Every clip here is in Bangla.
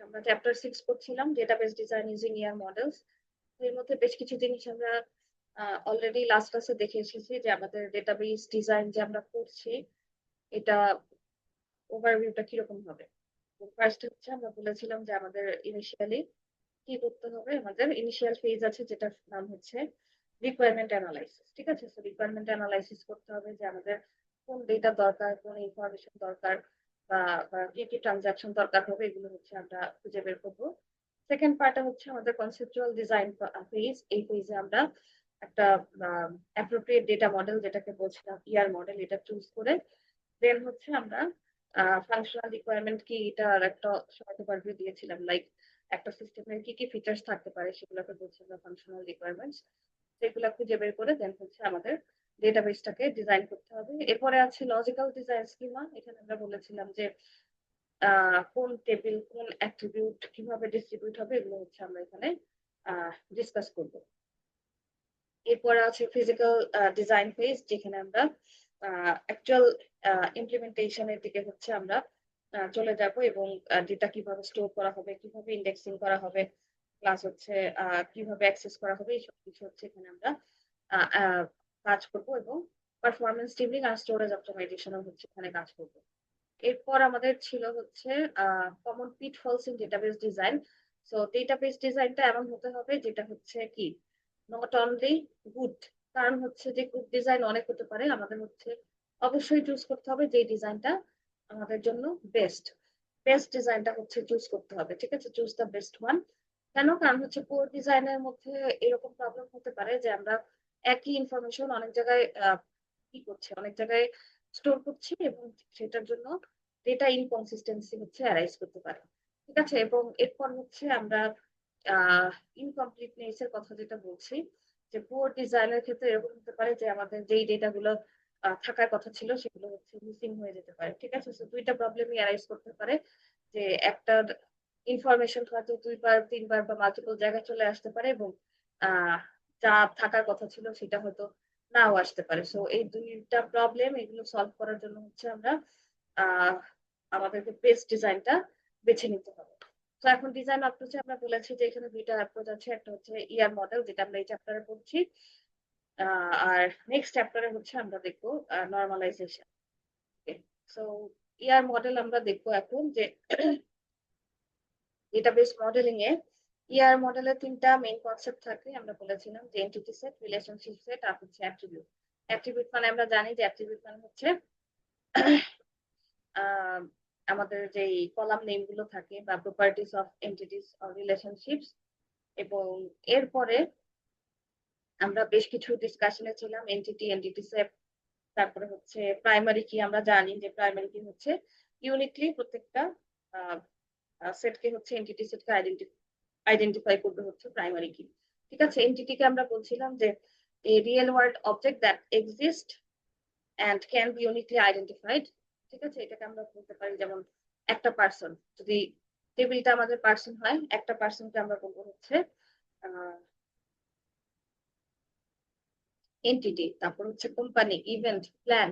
আমরা চ্যাপ্টার 6 পড়ছিলাম ডেটাবেস ডিজাইন ইউজিং ইয়ার মডেলস। এর মধ্যে বেশ কিছু জিনিস আমরা অলরেডি লাস্ট ক্লাসে দেখে এসেছি যে আমাদের ডেটাবেস ডিজাইন যে আমরা করছি এটা ওভারভিউটা কিরকম হবে। ফার্স্ট হচ্ছে আমরা বলেছিলাম যে আমাদের ইনিশিয়ালি কি করতে হবে, আমাদের ইনিশিয়াল ফেজ আছে যেটার নাম হচ্ছে রিকোয়ারমেন্ট অ্যানালাইসিস। ঠিক আছে, তো রিকোয়ারমেন্ট অ্যানালাইসিস করতে হবে যে আমাদের কোন ডেটা দরকার, কোন ইনফরমেশন দরকার, বা কি কি ট্রানজাকশন দরকার হবে, এগুলো হচ্ছে আমরা খুঁজে বের করবো। সেকেন্ড পার্টটা হচ্ছে আমাদের কনসেপচুয়াল ডিজাইন ফেজ। এই ফেজে আমরা একটা অ্যাপ্রোপ্রিয়েট ডেটা মডেল, যেটাকে বলছিলাম ইয়ার মডেল, এটা চুজ করে দেন হচ্ছে আমরা ফাংশনাল রিকোয়ারমেন্ট কি এটার একটা শর্ট ওভারভিউ দিয়েছিলাম, লাইক একটা সিস্টেমের কি কি ফিচার্স থাকতে পারে সেগুলোকে বলছি আমরা ফাংশনাল রিকোয়ারমেন্টস। সেগুলো খুঁজে বের করে দেন হচ্ছে আমাদের ডেটাবেসটাকে ডিজাইন করতে হবে। এরপরে আছে লজিক্যাল ডিজাইন স্কিমা। এখানে আমরা বলেছিলাম যে কোন টেবিল, কোন অ্যাট্রিবিউট কিভাবে ডিস্ট্রিবিউট হবে, এগুলো হচ্ছে আমরা এখানে ডিসকাস করব। এরপরে আছে ফিজিক্যাল ডিজাইন ফেজ, যেখানে আমরা অ্যাকচুয়াল ইমপ্লিমেন্টেশনের দিকে হচ্ছে আমরা চলে যাব, এবং ডেটা কিভাবে স্টোর করা হবে, কিভাবে ইন্ডেক্সিং করা হবে, প্লাস হচ্ছে কিভাবে অ্যাক্সেস করা হবে, এইসব কিছু হচ্ছে এখানে আমরা আহ, আহ, কাজ করব, এবং পারফরমেন্স টিউনিং আর স্টোরেজ অপটিমাইজেশনও হচ্ছে এখানে কাজ করব। এরপর আমাদের ছিল হচ্ছে common pitfalls in database design. So database ডিজাইনটা এমন হতে হবে যেটা হচ্ছে কি নট অনলি গুড, কারণ হচ্ছে যে গুড ডিজাইন অনেক হতে পারে, আমাদের হচ্ছে অবশ্যই চুজ করতে হবে যে ডিজাইনটা আমাদের জন্য বেস্ট। বেস্ট ডিজাইনটা হচ্ছে চুজ করতে হবে, ঠিক আছে, চুজ দ্য বেস্ট ওয়ান। কেন? কারণ হচ্ছে পুরো ডিজাইনের মধ্যে এরকম প্রবলেম হতে পারে যে আমরা একই ইনফরমেশন অনেক জায়গায় কি করছি, অনেক জায়গায় স্টোর করছি, এবং সেটার জন্য ডেটা ইনকনসিস্টেন্সি হচ্ছে অ্যারাইজ করতে পারে। ঠিক আছে, এবং এরপর হচ্ছে আমরা ইনকমপ্লিটনেস এর কথা যেটা বলছি, যে পুয়ার ডিজাইনের ক্ষেত্রে এরকম হতে পারে যে আমাদের যেই ডেটা গুলো থাকার কথা ছিল সেগুলো হচ্ছে মিসিং হয়ে যেতে পারে। ঠিক আছে, তো দুইটা প্রবলেমই অ্যারাইজ করতে পারে, যে একটা ইনফরমেশন হয়তো দুইবার তিনবার বা মাল্টিপল জায়গায় চলে আসতে পারে, এবং আহ যা থাকার কথা ছিল সেটা হয়তো নাও আসতে পারে। সো এই দুইটা প্রবলেম এগুলো সলভ করার জন্য হচ্ছে আমরা আহ আমাদেরকে বেস্ট ডিজাইনটা বেছে নিতে হবে। তো এখন ডিজাইন অ্যাপ্রোচে আমরা বলেছি যে এখানে দুইটা অ্যাপ্রোচ আছে, একটা হচ্ছে ইয়ার মডেল যেটা আমরা এই চ্যাপ্টারে পড়ছি, আর নেক্সট চ্যাপ্টারে হচ্ছে আমরা দেখবো নর্মালাইজেশন। সো ইয়ার মডেল আমরা দেখবো এখন যে ডেটাবেস মডেলিং এ ইয়ার মডেলের তিনটা মেইন কনসেপ্ট থাকে। আমরা বলেছিলাম যে এন্টিটি সেট, রিলেশনশিপ সেট, আর হচ্ছে অ্যাট্রিবিউট। অ্যাট্রিবিউট মানে আমরা জানি যে অ্যাট্রিবিউট মানে হচ্ছে আহ, আমাদের যে কলাম নেম গুলো থাকে বা properties of entities or relationships. এবং এরপরে আমরা বেশ কিছু ডিসকাশনে ছিলাম এন্টিটি, এন্টিটি সেট, তারপরে হচ্ছে প্রাইমারি কি। আমরা জানি যে প্রাইমারি কি হচ্ছে ইউনিকলি প্রত্যেকটা সেটকে হচ্ছে এন্টিটি সেটকে আইডেন্টিফাই করবে হচ্ছে প্রাইমারি কি। ঠিক আছে, এন্টিটিকে আমরা বলছিলাম যে এ real world object that exist and can be uniquely identified. ঠিক আছে, এটাকে আমরা বলতে পারি যেমন একটা পার্সন, যদি টেবিলটা আমাদের পার্সন হয়, একটা পার্সনকে আমরা বলবো হচ্ছে এন্টিটি। তারপর হচ্ছে কোম্পানি, ইভেন্ট, প্ল্যান,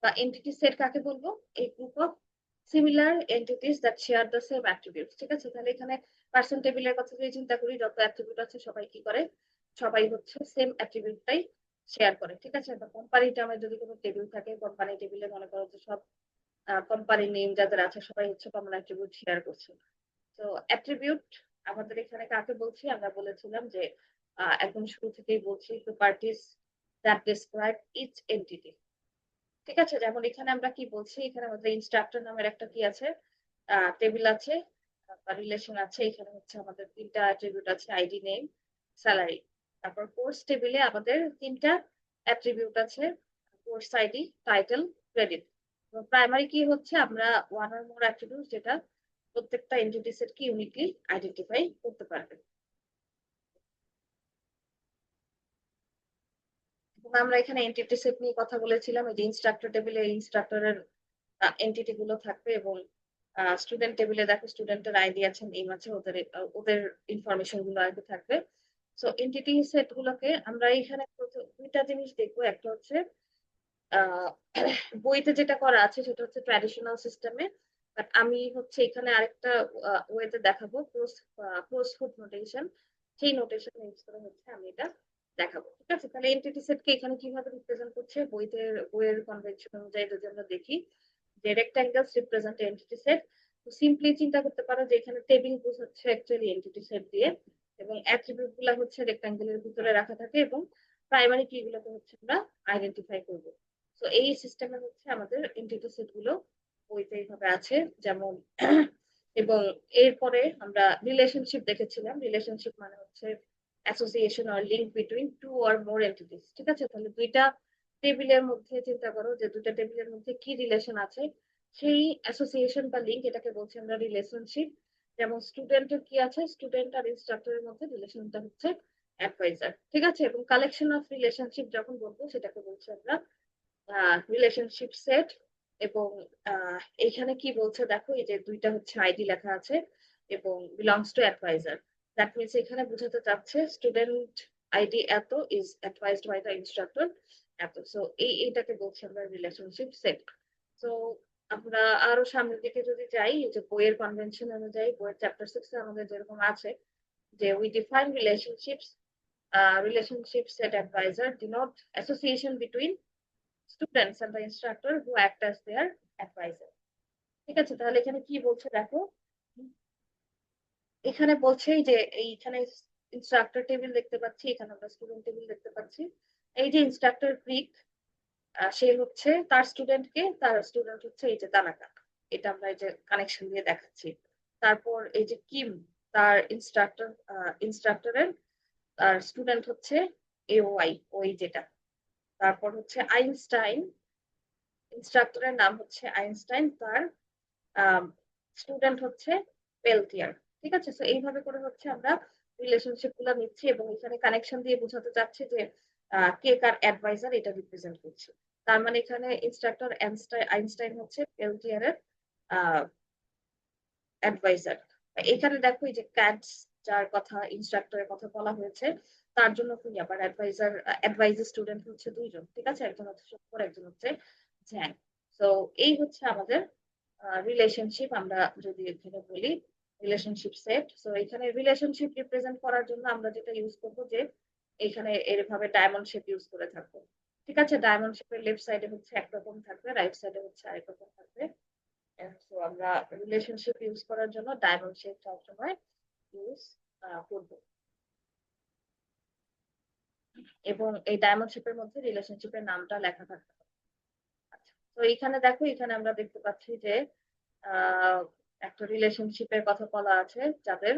বা এন্টিটি সেট কাকে বলবো? এই group of similar entities that share the same attributes. ঠিক আছে, তাহলে এখানে পার্সন টেবিলের কথা যদি চিন্তা করি, যত অ্যাট্রিবিউট আছে সবাই কি করে, সবাই হচ্ছে সেম অ্যাট্রিবিউটটাই শেয়ার করে। ঠিক আছে, বা কোম্পানিটা আমার যদি কোনো টেবিল থাকে, কোম্পানি টেবিলে মনে করো যে সব কোম্পানি নেম যাদের আছে সবাই হচ্ছে কমন অ্যাট্রিবিউট শেয়ার করছে। তো অ্যাট্রিবিউট আমাদের এখানে কাকে বলছি? আমরা বলেছিলাম যে একদম শুরু থেকেই বলছি properties that describe each entity. ঠিক আছে, যেমন এখানে আমরা কি বলছি, এখানে আমাদের ইনস্ট্রাক্টর নামের একটা কি আছে, টেবিল আছে বা রিলেশন আছে। এখানে হচ্ছে আমাদের তিনটা অ্যাট্রিবিউট আছে, আইডি, নেম, স্যালারি। তারপর কোর্স টেবিলে আমাদের তিনটা অ্যাট্রিবিউট আছে, course ID, title, credit. Primary কি হচ্ছে আমরা ওয়ান অর মোর অ্যাট্রিবিউট, যেটা প্রত্যেকটা এন্টিটি সেটকে ইউনিকলি আইডেন্টিফাই করতে পারবে। এবং আমরা এখানে এন্টিটি সেট নিয়ে কথা বলেছিলাম, এই যে ইনস্ট্রাক্টর টেবিলে ইনস্ট্রাক্টরের এন্টিটি গুলো থাকবে, এবং স্টুডেন্ট টেবিলে দেখো স্টুডেন্টের আইডি আছে, নেম আছে, ওদের ওদের ইনফরমেশন গুলো আগে থাকবে। সো এন্টিটি সেট গুলোকে আমরা এখানে দুইটা জিনিস দেখবো। একটা হচ্ছে আহ বইতে যেটা করা আছে সেটা হচ্ছে ট্র্যাডিশনাল সিস্টেমে, বাট আমি হচ্ছে এখানে আরেকটা ওয়েতে দেখাবো, ক্লোজ ফুড নোটেশন। সেই নোটেশন ইউজ করে হচ্ছে আমি এটা দেখাবো। ঠিক আছে, তাহলে এন্টিটি সেটকে এখানে কিভাবে রিপ্রেজেন্ট করছে, বইয়ের কনভেনশন অনুযায়ী যদি আমরা দেখি যে রেক্ট্যাঙ্গেলস রিপ্রেজেন্ট এন্টিটি সেট। তো সিম্পলি চিন্তা করতে পারো যে এখানে টেবিল বোঝাচ্ছে অ্যাকচুয়ালি এন্টিটি সেট দিয়ে, এবং অ্যাট্রিবিউট গুলা হচ্ছে রেক্ট্যাঙ্গেলের ভিতরে রাখা থাকে, এবং প্রাইমারি কি গুলোকে হচ্ছে আমরা আইডেন্টিফাই করব। তো এই সিস্টেমে হচ্ছে আমাদের এন্টিটি সেট গুলো বইতে এইভাবে আছে যেমন। এবং এরপরে আমরা রিলেশনশিপ দেখেছিলাম। রিলেশনশিপ মানে হচ্ছে association or link between two or more entities. ঠিক আছে, তাহলে দুইটা টেবিলের মধ্যে চিন্তা করো যে দুইটা টেবিলের মধ্যে কি রিলেশন আছে, সেই অ্যাসোসিয়েশন বা লিঙ্ক এটাকে বলছি আমরা রিলেশনশিপ। যেমন স্টুডেন্টের কি আছে, স্টুডেন্ট আর ইনস্ট্রাক্টরের মধ্যে রিলেশনটা হচ্ছে অ্যাডভাইজার। ঠিক আছে, এবং কালেকশন অফ রিলেশনশিপ যখন বলবো সেটাকে বলছি আমরা রিলেশনশিপ সেট। এবং এইখানে কি বলছে দেখো, এই যে দুইটা হচ্ছে আইডি লেখা আছে এবং belongs to advisor. That means এখানে বোঝাতে চাচ্ছে স্টুডেন্ট আইডি এত is advised by the instructor এত। সো এইটাকে বলছি আমরা রিলেশনশিপ সেট। সো আমরা আরো সামনের দিকে যদি যাই, এই যে বইয়ের কনভেনশন অনুযায়ী বইয়ের চ্যাপ্টার 6 এ আমাদের যেরকম আছে যে we define relationships, relationships set advisor denote association between students and the instructor who act as their advisor. ঠিক আছে, তাহলে এখানে কি বলছে দেখো, এখানে বলছে যে এইখানে ইনস্ট্রাক্টর টেবিল দেখতে পাচ্ছি, এখানে আমরা স্টুডেন্ট টেবিল দেখতে পাচ্ছি। এই যে ইনস্ট্রাক্টর গ্রিক, সে হচ্ছে তার স্টুডেন্টকে, তার স্টুডেন্ট হচ্ছে এই যে তানাকা, এটা আমরা এই যে কানেকশন দিয়ে দেখাচ্ছি। তারপর এই যে কিম, তার ইনস্ট্রাক্টরের তার স্টুডেন্ট হচ্ছে এ ওয়াই, ওই যেটা। তারপর হচ্ছে আইনস্টাইন, ইনস্ট্রাক্টরের নাম হচ্ছে আইনস্টাইন, তার স্টুডেন্ট হচ্ছে পেলটিয়ার। ঠিক আছে, তো এইভাবে করে হচ্ছে আমরা রিলেশনশিপ গুলো নিচ্ছি, এবং এখানে কানেকশন দিয়ে বোঝাতে চাচ্ছি যে কে কার অ্যাডভাইজার এটা রিপ্রেজেন্ট করছে। তার মানে এখানে ইনস্ট্রাক্টর আইনস্টাইন হচ্ছে পেলটিয়ারের অ্যাডভাইজার। এখানে দেখো এই যে ক্যাটস, যার কথা ইনস্ট্রাক্টরের কথা বলা হয়েছে, তার জন্য কি আবার অ্যাডভাইজার স্টুডেন্ট হচ্ছে দুইজন। ঠিক আছে, একজন হচ্ছে শুক্র, একজন হচ্ছে জ্যাং। তো এই হচ্ছে আমাদের রিলেশনশিপ। আমরা যদি এখানে বলি রিলেশনশিপ সেট, তো এখানে রিলেশনশিপ রিপ্রেজেন্ট করার জন্য আমরা যেটা ইউজ করবো যে এখানে এরভাবে ডায়মন্ড শেপ ইউজ করে থাকবো। ঠিক আছে, ডায়মন্ড শেপের লেফট সাইডে হচ্ছে একরকম থাকবে, রাইট সাইডে হচ্ছে আরেক রকম থাকবে। তো আমরা রিলেশনশিপ ইউজ করার জন্য ডায়মন্ড শেপ সবসময় ইউজ করব। এবং এই ডায়মন্ড শেপের মধ্যে রিলেশনশিপের নামটা লেখা থাকবে। আচ্ছা, তো এখানে দেখো, এখানে আমরা দেখতে পাচ্ছি যে আহ একটা রিলেশনশিপের কথা বলা আছে, যাদের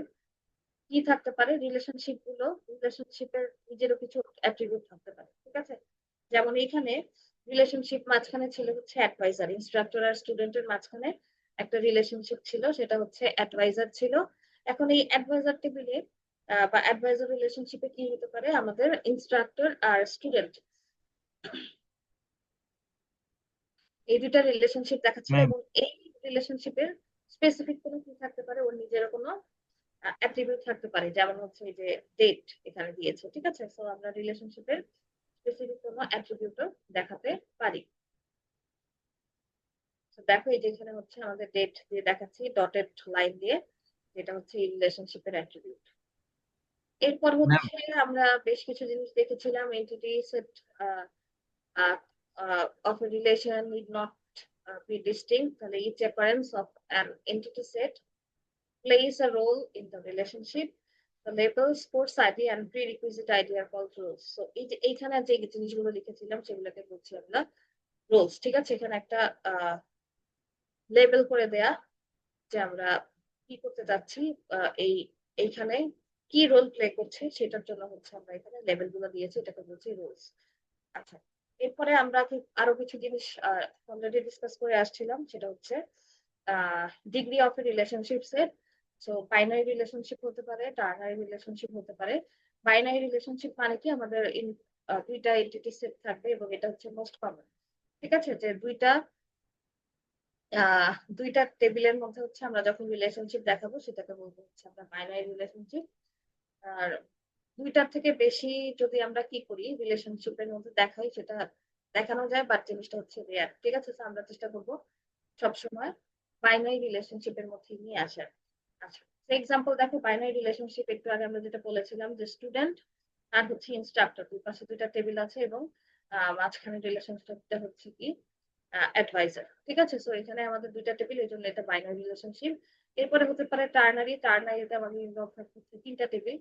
কি থাকতে পারে, রিলেশনশিপের নিজেরও কিছু অ্যাট্রিবিউট থাকতে পারে। ঠিক আছে, যেমন এখানে রিলেশনশিপ মাঝখানে ছিল হচ্ছে অ্যাডভাইজার, ইনস্ট্রাক্টর আর স্টুডেন্টের মাঝখানে একটা রিলেশনশিপ ছিল, সেটা হচ্ছে অ্যাডভাইজার ছিল। এখন এই অ্যাডভাইজার টেবিলে বা অ্যাডভাইজার রিলেশনশিপে কি হতে পারে, আমাদের ইনস্ট্রাক্টর আর স্টুডেন্ট এই দুটা রিলেশনশিপ দেখাচ্ছিল, ম্যাম, এবং এই রিলেশনশিপের স্পেসিফিক কোনো কি থাকতে পারে, ওর নিজের কোনো অ্যাট্রিবিউট থাকতে পারে, যেমন হচ্ছে এই যে ডেট এখানে দিয়েছে। ঠিক আছে, সো আমরা রিলেশনশিপের স্পেসিফিক কোনো অ্যাট্রিবিউটও দেখাতে পারি। তো দেখো এই যে এখানে হচ্ছে আমাদের ডেট দিয়ে দেখাচ্ছি ডটেড লাইন দিয়ে, যেটা হচ্ছে এই রিলেশনশিপের অ্যাট্রিবিউট। এরপর ম্যাম, হচ্ছে আমরা বেশ কিছু জিনিস দেখেছিলাম, entity set of a relation need not be distinct. তাহলে each occurrence of an entity set plays a role in the relationship. The labels, course ID and prerequisite ID are called roles. So এই যে এইখানে যে জিনিসগুলো লিখেছিলাম সেগুলোকে বলছি আমরা রোলস। ঠিক আছে, এখানে একটা লেবেল করে দেয়া যে আমরা কি করতে যাচ্ছি, এই এইখানে কি রোল প্লে করছে সেটার জন্য হচ্ছে আমরা এখানে লেবেল গুলো দিয়েছি, এটাকে বলছি রোলস। আচ্ছা, এরপরে আমরা আরো কিছু জিনিস অলরেডি ডিসকাস করে আসছিলাম, সেটা হচ্ছে degree of A relationship set. So binary relationship হতে পারে, টার্নারি রিলেশনশিপ হতে পারে। বাইনারি রিলেশনশিপ মানে কি, আমাদের দুইটা এন্টিটি সেট থাকবে, এবং এটা হচ্ছে মোস্ট কমন। ঠিক আছে, যে দুইটা টেবিলের মধ্যে হচ্ছে আমরা যখন রিলেশনশিপ দেখাবো সেটাকে বলবো হচ্ছে আমরা বাইনারি রিলেশনশিপ। আর দুইটার থেকে বেশি যদি আমরা কি করি রিলেশনশিপের মধ্যে দেখাই, সেটা দেখানো যায়, বাট জিনিসটা হচ্ছে রেয়ার। ঠিক আছে, তো আমরা চেষ্টা করবো সবসময় বাইনারি রিলেশনশিপের মধ্যে নিয়ে আসে। আচ্ছা, এক্সাম্পল দেখো, বাইনারি রিলেশনশিপ একটু আগে আমরা যেটা বলেছিলাম যে স্টুডেন্ট আর হচ্ছে ইনস্ট্রাক্টর, দুই পাশে দুইটা টেবিল আছে এবং মাঝখানে রিলেশনশিপটা হচ্ছে কি অ্যাডভাইজার। ঠিক আছে, সো এখানে আমাদের দুইটা টেবিল, এই জন্য এটা বাইনারি রিলেশনশিপ। এরপরে হতে পারে টার্নারি। টার্নারিতে আমাদের ইনভলভ থাকছে তিনটা টেবিল,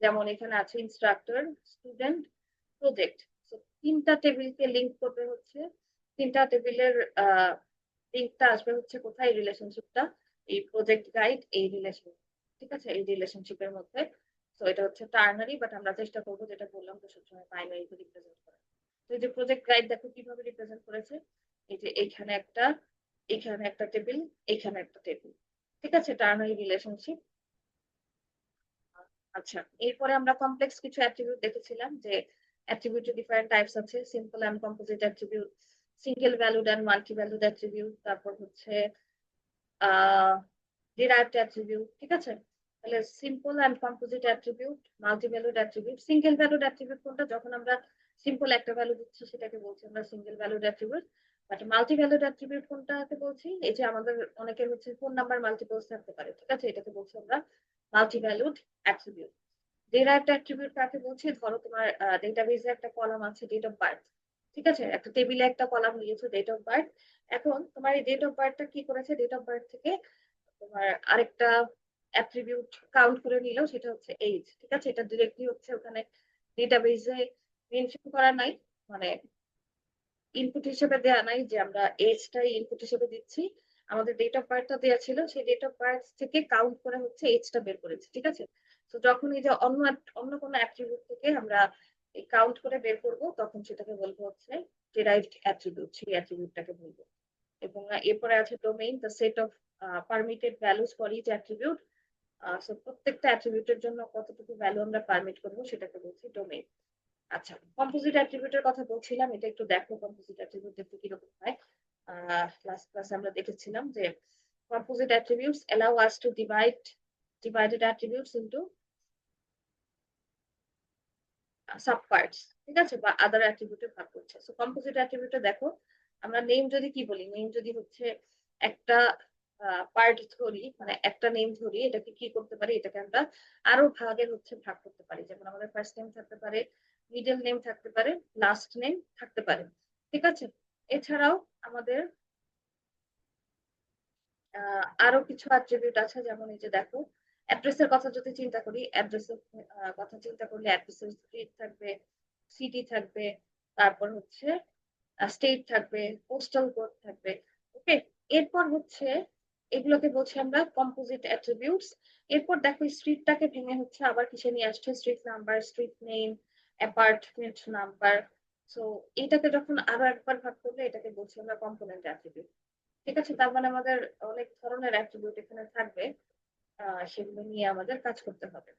যেমন এখানে আছে ইনস্ট্রাক্টর, স্টুডেন্ট, প্রজেক্ট। তো তিনটা টেবিলকে লিংক করবে হচ্ছে, তিনটা টেবিলের লিঙ্কটা আসবে হচ্ছে কোথায়, রিলেশনশিপটা এই প্রজেক্ট গাইড এই রিলেশন, ঠিক আছে, এই রিলেশনশিপের মধ্যে। তো এটা হচ্ছে টার্নারি, বাট আমরা চেষ্টা করবো যেটা বললাম তো সবসময় বাইনারিতে রিপ্রেজেন্ট করা। তো এই যে প্রজেক্ট গাইড দেখো কিভাবে রিপ্রেজেন্ট করেছে, এই যে এখানে একটা টেবিল, এখানে একটা টেবিল, ঠিক আছে, টার্নারি রিলেশনশিপ। আচ্ছা, এরপরে আমরা কমপ্লেক্স কিছু অ্যাট্রিবিউট দেখেছিলাম যে অ্যাট্রিবিউটের ডিফারেন্ট টাইপস আছে, simple and composite attribute, single valued and multi valued attribute, তারপর হচ্ছে আহ ডিরাইভড অ্যাট্রিবিউট। ঠিক আছে, তাহলে simple and composite attribute, multi valued attribute. Single valued attribute কোনটা, যখন আমরা সিম্পল একটা ভ্যালু দিচ্ছি সেটাকে বলছি আমরা single valued attribute. But multi valued attribute কোনটাকে বলছি, এই যে আমাদের অনেকের হচ্ছে ফোন নাম্বার মাল্টিপলস থাকতে পারে, ঠিক আছে, এটাকে বলছি আমরা multi valued attribute. Derived attribute কাকে বলছি, ধরো তোমার ডেটাবেজে একটা কলাম আছে ডেট অফ বার্থ, ঠিক আছে, একটা টেবিলে একটা কলাম নিয়েছো ডেট অফ বার্থ। এখন তোমার এই ডেট অফ বার্থটা কি করেছে, ডেট অফ বার্থ থেকে তোমার আরেকটা অ্যাট্রিবিউট কাউন্ট করে নিলেও সেটা হচ্ছে এজ। ঠিক আছে, এটা ডিরেক্টলি হচ্ছে ওখানে ডেটাবেজে মেনশন করা নাই, মানে ইনপুট হিসেবে দেওয়া নাই যে আমরা এজটাই ইনপুট হিসেবে দিচ্ছি। আমাদের ডেট অফ বার্থটা দেওয়া ছিল, সেই ডেট অফ বার্থ থেকে কাউন্ট করে হচ্ছে এজটা বের করেছি। ঠিক আছে, তো যখন এই যে অন্য কোনো অ্যাট্রিবিউট থেকে আমরা এই কাউন্ট করে বের করব, তখন সেটাকে বলবো হচ্ছে ডিরাইভড অ্যাট্রিবিউট, সেই অ্যাট্রিবিউটটাকে বলবো। এবং এরপরে আছে domain, the set of permitted values for each attribute. So প্রত্যেকটা অ্যাট্রিবিউটের জন্য কতটুকু ভ্যালু আমরা পারমিট করবো সেটাকে বলছি ডোমেইন। আচ্ছা, কম্পোজিট অ্যাট্রিবিউটের কথা বলছিলাম, এটা একটু দেখো কম্পোজিট অ্যাট্রিবিউট দেখতে কিরকম হয়। লাস্ট ক্লাসে আমরা দেখেছিলাম যে composite attributes allow us to divided attributes into subparts, ঠিক আছে, বা আদার অ্যাট্রিবিউটে ভাগ করছে। সো কম্পোজিট অ্যাট্রিবিউটে দেখো, আমরা নেম যদি কি বলি, নেম যদি হচ্ছে একটা পার্ট ধরি, মানে একটা নেম ধরি, এটাকে কি করতে পারি, এটাকে আমরা আরো ভাগে হচ্ছে ভাগ করতে পারি। যেমন আমাদের ফার্স্ট নেম থাকতে পারে, মিডল নেম থাকতে পারে, লাস্ট নেম থাকতে পারে। ঠিক আছে, এছাড়াও আমাদের আরো কিছু অ্যাট্রিবিউট আছে, যেমন এই যে দেখো, অ্যাড্রেসের কথা যদি চিন্তা করি, অ্যাড্রেসের কথা চিন্তা করলে অ্যাড্রেসের স্ট্রিট থাকবে, সিটি থাকবে, তারপর হচ্ছে স্টেট থাকবে, পোস্টাল কোড থাকবে। ওকে, এরপর হচ্ছে এগুলোকে বলছি আমরা কম্পোজিট অ্যাট্রিবিউটস। এরপর দেখো স্ট্রিটটাকে ভেঙে হচ্ছে আবার কিসে নিয়ে আসছে, street number, street name, apartment number. So এটাকে যখন আরো একবার ভাগ করলে এটাকে বলছি আমরা কম্পোনেন্ট অ্যাট্রিবিউট। ঠিক আছে, তার মানে আমাদের অনেক ধরনের অ্যাট্রিবিউট এখানে থাকবে, সেগুলো নিয়ে আমাদের কাজ করতে হবে।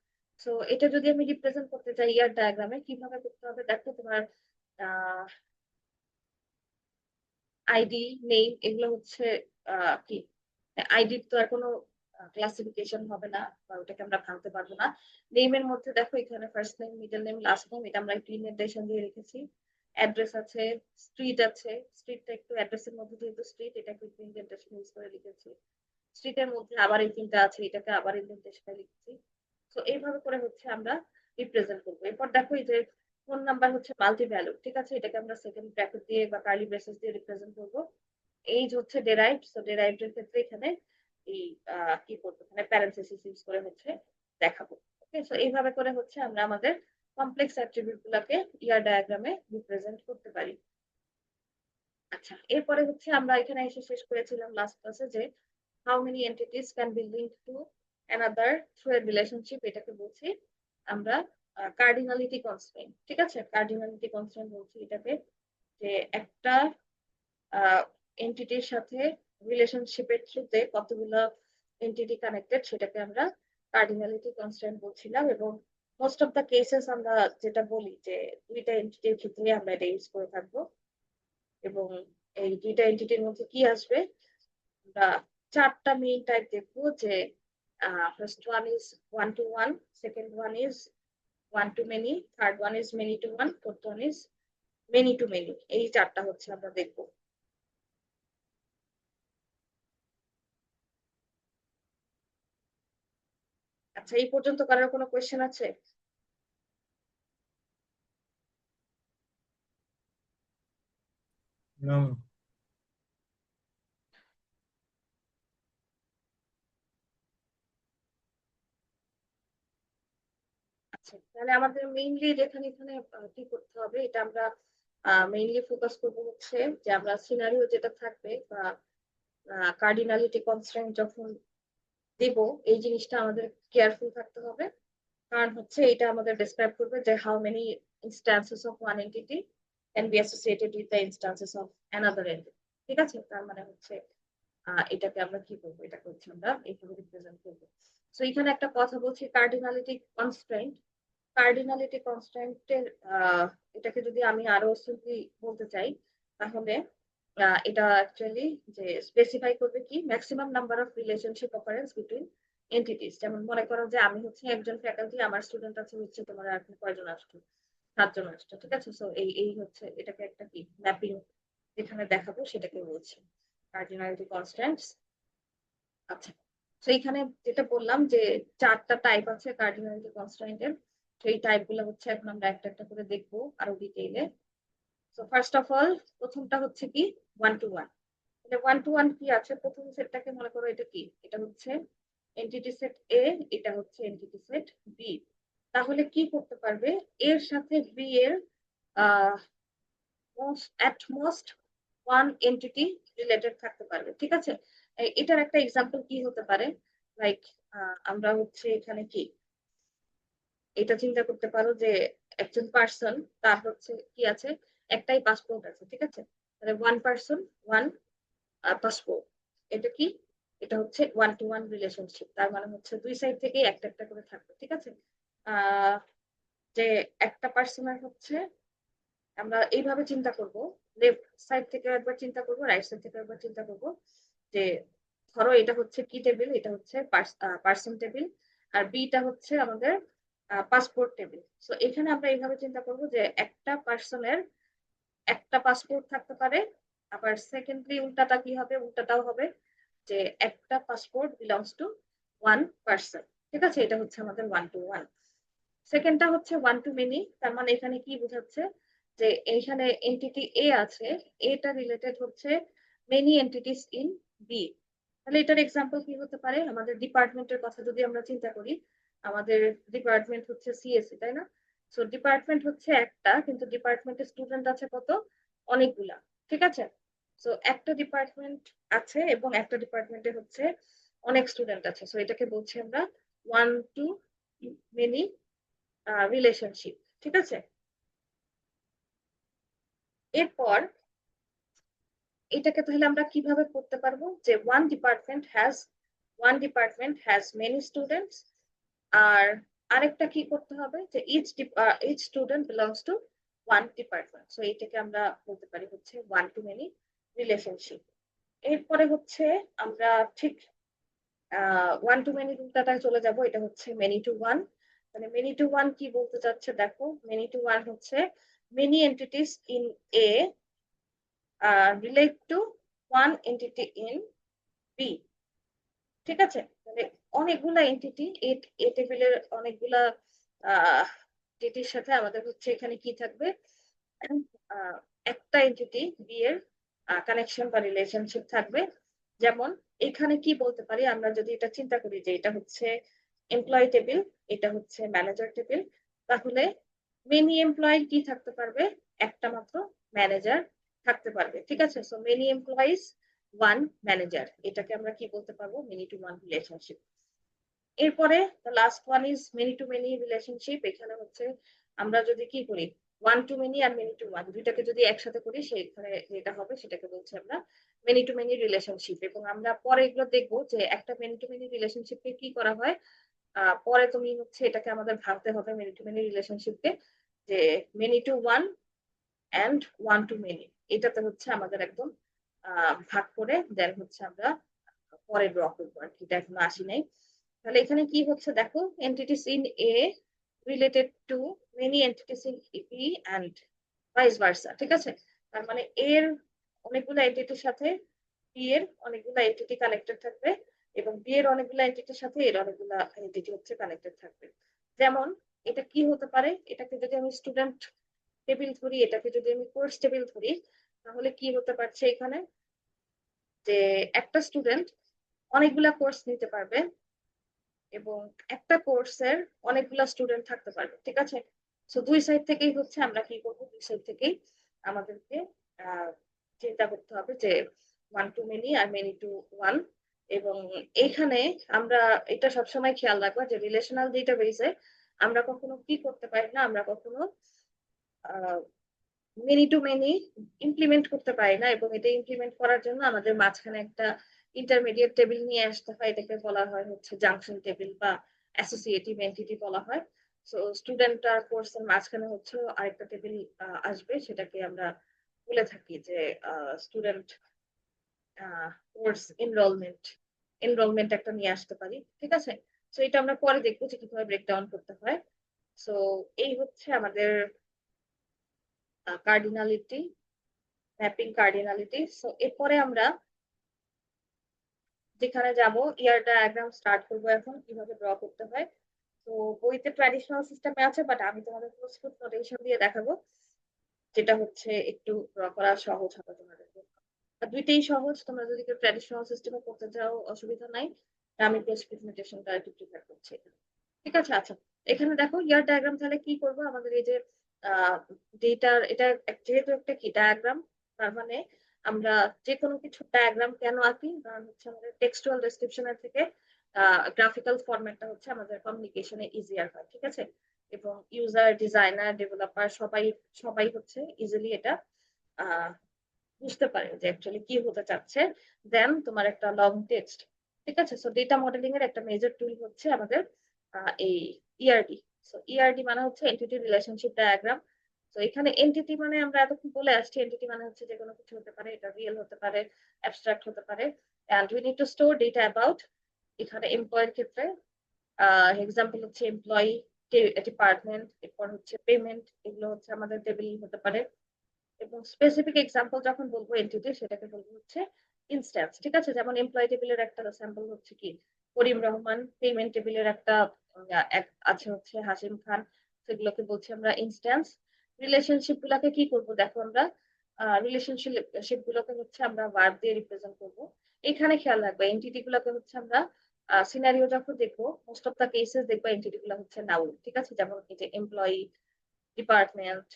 সো এটা যদি আমি রিপ্রেজেন্ট করতে চাই ইয়ার ডায়াগ্রামে, কিভাবে করতে হবে দেখো, তোমার আইডি, নেম, এগুলো হচ্ছে কি, আইডির তো আর কোনো ক্লাসিফিকেশন হবে না, বা ওটাকে আমরা ভাঙতে পারবো না। নেমের মধ্যে দেখো এখানে first name, middle name, last name, এটা আমরা একটু ইনডেন্টেশন দিয়ে রেখেছি। অ্যাড্রেস আছে, স্ট্রিট আছে, স্ট্রিটটা একটু অ্যাড্রেসের মধ্যে যেহেতু স্ট্রিট, এটাকে একটু ইনডেন্টেশন ইউজ করে লিখেছি। স্ট্রিটের মধ্যে আবার এই তিনটা আছে, এটাকে আবার ইনডেন্টেশনে লিখেছি। তো এইভাবে করে হচ্ছে আমরা রিপ্রেজেন্ট করবো। এরপর দেখো এই যে ফোন নাম্বার হচ্ছে মাল্টি ভ্যালু, ঠিক আছে, এটাকে আমরা সেকেন্ড ব্র্যাকেট দিয়ে বা কার্লি ব্রেসেস দিয়ে রিপ্রেজেন্ট করবো। এইজ হচ্ছে ডেরাইভড, সো ডেরাইভড এর ক্ষেত্রে এখানে এই কি করবো, এখানে প্যারেন্থেসিস ইউজ করে হচ্ছে দেখাবো। ওকে, সো এইভাবে করে হচ্ছে আমরা আমাদের কমপ্লেক্স অ্যাট্রিবিউট গুলাকে ইয়ার ডায়াগ্রামে রিপ্রেজেন্ট করতে পারি। আচ্ছা, এরপরে হচ্ছে আমরা এখানে এসে শেষ করেছিলাম লাস্ট ক্লাসে যে how many entities can be linked to another through a relationship, এটাকে বলছি আমরা কার্ডিনালিটি কনস্ট্রেন্ট। ঠিক আছে, কার্ডিনালিটি কনস্ট্রেন্ট বলছি এটাকে, যে একটা এন্টিটির সাথে রিলেশনশিপের থ্রুতে কতগুলো এন্টিটি কানেক্টেড, সেটাকে আমরা কার্ডিনালিটি কনস্ট্যান্ট বলছিলাম। এবং মোস্ট অফ দা কেসেস আমরা যেটা বলি যে দুইটা এন্টিটির ক্ষেত্রে আমরা এটা ইউজ করে থাকবো। এবং এই দুইটা এন্টিটির মধ্যে কি আসবে, আমরা চারটা মেইন টাইপ দেখবো, যে first one is one to one, second one is one to many, third one is many to one, fourth one is many to many. এই চারটা হচ্ছে আমরা দেখবো। আচ্ছা, এই পর্যন্ত কারোর কোনো কোয়েশ্চেন আছে? না। আচ্ছা, তাহলে আমাদের মেইনলি যেখানে এখানে কি করতে হবে, এটা আমরা মেইনলি ফোকাস করবো হচ্ছে যে আমরা সিনারিও যেটা থাকবে বা কার্ডিনালিটি কনস্ট্রেন্ট যখন দিব, এই জিনিসটা আমাদের কেয়ারফুল থাকতে হবে। কারণ হচ্ছে এটা আমাদের ডেসক্রাইব করবে যে how many instances of one entity can be associated with the instances of another entity. ঠিক আছে, তার মানে হচ্ছে এটাকে আমরা কি করবো, এটাকে হচ্ছে আমরা এইভাবে রিপ্রেজেন্ট করবো। তো এখানে একটা কথা বলছি, কার্ডিনালিটি কনস্ট্রেন্ট। কার্ডিনালিটি কনস্ট্যান্টের এটাকে যদি আমি আরো সিম্পলি বলতে চাই, তাহলে এটা অ্যাকচুয়ালি যে স্পেসিফাই করবে কি maximum number of relationship occurrence between entities. যেমন মনে করো যে আমি হচ্ছে একজন ফ্যাকাল্টি, আমার স্টুডেন্ট আছে হচ্ছে তোমার আর কয়জন আসছে, 7 জন আসছে। ঠিক আছে, সো এই এই হচ্ছে এটাকে একটা কি ম্যাপিং যেখানে দেখাবো সেটাকে বলছি কার্ডিনালিটি কনস্ট্যান্টস। আচ্ছা, তো এখানে যেটা বললাম যে 4টা টাইপ আছে কার্ডিনালিটি কনস্ট্যান্টের, সেই টাইপ গুলো হচ্ছে এখন আমরা একটা একটা করে দেখবো আরো ডিটেইলে। তো ফার্স্ট অফ অল, প্রথমটা হচ্ছে কি ওয়ান টু ওয়ান। এটা ওয়ান টু ওয়ান কি আছে, প্রথম সেটটাকে মনে করো এটা কি, এটা হচ্ছে এন্টিটি সেট এ, এটা হচ্ছে এন্টিটি সেট বি। তাহলে কি করতে পারবে, এর সাথে বি এর আহ at most one entity related থাকতে পারবে। ঠিক আছে, এটার একটা এক্সাম্পল কি হতে পারে, লাইক আমরা হচ্ছে এখানে কি এটা চিন্তা করতে পারো যে একজন পার্সন, তার হচ্ছে কি আছে, একটাই পাসপোর্ট আছে। ঠিক আছে, তাহলে ওয়ান পার্সন ওয়ান পাসপোর্ট, এটা কি, এটা হচ্ছে ওয়ান টু ওয়ান রিলেশনশিপ। তার মানে হচ্ছে দুই সাইড থেকেই একটা একটা করে থাকবে। ঠিক আছে, আহ যে একটা পার্সনের হচ্ছে আমরা এইভাবে চিন্তা করব, লেফট সাইড থেকে একবার চিন্তা করব, রাইট সাইড থেকে একবার চিন্তা করব, যে ধরো এটা হচ্ছে কি টেবিল, এটা হচ্ছে পার্সন টেবিল, আর বিটা হচ্ছে আমাদের পাসপোর্ট টেবিল। সো এখানে আমরা এইভাবে চিন্তা করব যে একটা পার্সনের একটা পাসপোর্ট থাকতে পারে, আবার সেকেন্ডলি উল্টাটা কি হবে, উল্টাটাও হবে যে একটা passport belongs to one person. ঠিক আছে, এটা হচ্ছে আমাদের ওয়ান টু ওয়ান। সেকেন্ডটা হচ্ছে ওয়ান টু মেনি। তার মানে এখানে কি বোঝাচ্ছে, যে এইখানে এন্টিটি এ আছে, এটা রিলেটেড হচ্ছে মেনি এন্টিটিস ইন বি। তাহলে এটার এক্সাম্পল কি হতে পারে, আমাদের ডিপার্টমেন্টের কথা যদি আমরা চিন্তা করি, আমাদের ডিপার্টমেন্ট হচ্ছে সিএসসি, তাই না? সো ডিপার্টমেন্ট হচ্ছে একটা, কিন্তু ডিপার্টমেন্টের স্টুডেন্ট আছে কত, অনেকগুলা। ঠিক আছে, সো একটা ডিপার্টমেন্ট আছে এবং একটা ডিপার্টমেন্টে হচ্ছে অনেক স্টুডেন্ট আছে, সো এটাকে বলছি আমরা ওয়ান টু মেনি রিলেশনশিপ। ঠিক আছে, এরপর এটাকে তাহলে আমরা কিভাবে করতে পারবো, যে one department has many students, আর আরেকটা কি করতে হবে, যে each student belongs to one department. So এইটাকে আমরা বলতে পারি হচ্ছে ওয়ান টু মেনি রিলেশনশিপ। এরপরে হচ্ছে আমরা ঠিক ওয়ান টু মেনি রুলটায় চলে যাব, এটা হচ্ছে মেনি টু ওয়ান। মানে মেনি টু ওয়ান কি বলতে চাচ্ছে দেখো, মেনি টু ওয়ান হচ্ছে many entities in A relate to one entity in B. ঠিক আছে, মানে অনেকগুলা এন্টিটি এ টেবিলের অনেকগুলা এন্টিটির সাথে আমাদের হচ্ছে এখানে কি থাকবে, আহ, একটা এন্টিটি বি এর কানেকশন বা রিলেশনশিপ থাকবে। যেমন এখানে কি বলতে পারি, আমরা যদি এটা চিন্তা করি যে এটা হচ্ছে এমপ্লয় টেবিল, এটা হচ্ছে ম্যানেজার টেবিল, তাহলে মেনি এমপ্লয় কি থাকতে পারবে, একটা মাত্র ম্যানেজার থাকতে পারবে। ঠিক আছে, so many employees one manager, এটাকে আমরা কি বলতে পারবো, মেনি টু ওয়ান রিলেশনশিপ। এরপরে last one is many to many relationship. এখানে হচ্ছে আমরা যদি কি করি, ওয়ান টু মেনি আর মেনি টু ওয়ান দুইটাকে যদি একসাথে করি, সেখানে যেটা হবে সেটাকে বলছি আমরা মেনি টু মেনি রিলেশনশিপ। এবং আমরা পরে এগুলো দেখবো যে একটা মেনি টু মেনি রিলেশনশিপকে কি করা হয়। পরে তুমি হচ্ছে এটাকে আমাদের ভাবতে হবে মেনি টু মেনি রিলেশনশিপকে, যে many to one and one to many, এটাতে হচ্ছে আমাদের একদম ভাগ করে দেন হচ্ছে আমরা পরে ড্র করবো আর কি, এটা এখনো আসি নাই। তাহলে এখানে কি হচ্ছে দেখো, entities in A related to many entities in B and vice versa. ঠিক আছে, তার মানে এর অনেকগুলো এন্টিটির সাথে বি এর অনেকগুলো এন্টিটি কানেক্টেড থাকবে, এবং বি এর অনেকগুলো এন্টিটির সাথে এর অনেকগুলো এন্টিটি হচ্ছে কানেক্টেড থাকবে। যেমন এটা কি হতে পারে, এটাকে যদি আমি স্টুডেন্ট টেবিল ধরি, এটাকে যদি আমি কোর্স টেবিল ধরি, তাহলে কি হতে পারছে এখানে, যে একটা স্টুডেন্ট অনেকগুলা কোর্স নিতে পারবে এবং একটা কোর্সের অনেকগুলা স্টুডেন্ট থাকতে পারবে, ঠিক আছে। সো দুই সাইড থেকেই হচ্ছে আমরা কি করবো, দুই সাইড থেকেই আমাদেরকে আহ চিন্তা করতে হবে যে ওয়ান টু মেনি আর মেনি টু ওয়ান। এবং এইখানে আমরা এটা সবসময় খেয়াল রাখবো যে রিলেশনাল ডেটাবেসে আমরা কখনো কি করতে পারি না, আমরা কখনো মেনি টু মেনি ইমপ্লিমেন্ট করতে পারি না, এবং এটা ইমপ্লিমেন্ট করার জন্য আমাদের মাঝখানে একটা ইন্টারমিডিয়েট টেবিল নিয়ে আসতে হয়। এটাকে বলা হয় হচ্ছে জাংশন টেবিল বা অ্যাসোসিয়েটিভ এন্টিটি বলা হয়। সো স্টুডেন্ট আর কোর্স এর মাঝখানে হচ্ছে আরেকটা টেবিল আসবে, সেটাকে আমরা বলে থাকি যে স্টুডেন্ট কোর্স এনরোলমেন্ট একটা নিয়ে আসতে পারি, ঠিক আছে। সো এটা আমরা পরে দেখবো যে কিভাবে ব্রেকডাউন করতে হয়। সো এই হচ্ছে আমাদের কার্ডিনালিটি, ম্যাপিং কার্ডিনালিটি। সো এরপরে আমরা যেখানে যাব, ইয়ার ডায়াগ্রাম স্টার্ট করবো এখন কিভাবে ড্র করতে হয়। তো বইতে ট্র্যাডিশনাল সিস্টেমে আছে, বাট আমি তোমাদের প্রস্তুত নোটেশন দিয়ে দেখাবো, যেটা হচ্ছে একটু ড্র করা সহজ হবে তোমাদের জন্য। আর দুইটাই সহজ, তোমরা যদি কেউ ট্র্যাডিশনাল সিস্টেমে করতে চাও অসুবিধা নাই, আমি প্রস্তুত নোটেশনটা একটু প্রিপেয়ার করছি, ঠিক আছে। আচ্ছা, এখানে দেখো ইয়ার ডায়াগ্রাম, তাহলে কি করবো, আমাদের এই যে ডেটার এটা যেহেতু একটা কি ডায়াগ্রাম, তার মানে আমরা যে কোনো কিছু ডায়াগ্রাম কেন আঁকি, কারণ হচ্ছে আমাদের টেক্সচুয়াল ডেসক্রিপশনের থেকে গ্রাফিক্যাল ফরম্যাটটা হচ্ছে আমাদের কমিউনিকেশনে ইজিয়ার হয়, ঠিক আছে। এবং ইউজার, ডিজাইনার, ডেভেলপার সবাই সবাই হচ্ছে ইজিলি এটা আহ বুঝতে পারে যে অ্যাকচুয়ালি কি হতে চাচ্ছে। দেন তোমার একটা লং টেক্সট, ঠিক আছে। সো ডেটা মডেলিং এর একটা মেজর টুল হচ্ছে আমাদের এই ইআরডি। সো ইআরডি মানে হচ্ছে এন্টিটি রিলেশনশিপ ডায়াগ্রাম। তো এখানে এন্টিটি মানে আমরা এতক্ষণ বলে আসছি, এন্টিটি মানে হচ্ছে যে কোনো কিছু হতে পারে, এটা রিয়েল হতে পারে, অ্যাবস্ট্রাক্ট হতে পারে। And we need to store data about, এখানে এমপ্লয়ের ক্ষেত্রে এক্সাম্পল হচ্ছে এমপ্লয়ি, ডিপার্টমেন্ট, এরপর হচ্ছে পেমেন্ট, এগুলো হচ্ছে আমাদের টেবিল হতে পারে। এবং স্পেসিফিক এক্সাম্পল যখন বলবো এন্টিটি, সেটাকে বলবো হচ্ছে ইনস্ট্যান্স, ঠিক আছে। যেমন এমপ্লয় টেবিলের একটা স্যাম্পল হচ্ছে কি করিম রহমান, পেমেন্ট টেবিলের একটা আছে হচ্ছে হাসিম খান, সেগুলোকে বলছি আমরা ইনস্ট্যান্স। রিলেশনশিপ গুলাকে কি করব, দেখো আমরা রিলেশনশিপ গুলোকে হচ্ছে আমরা ভার্ব দিয়ে রিপ্রেজেন্ট করব। এখানে খেয়াল রাখবে এন্টিটি গুলোকে হচ্ছে আমরা সিনারিও যখন দেখবো, মোস্ট অফ দা কেসেস দেখবো এন্টিটি গুলো হচ্ছে নাউন, ঠিক আছে। যেমন এই যে এমপ্লয়ি, ডিপার্টমেন্ট,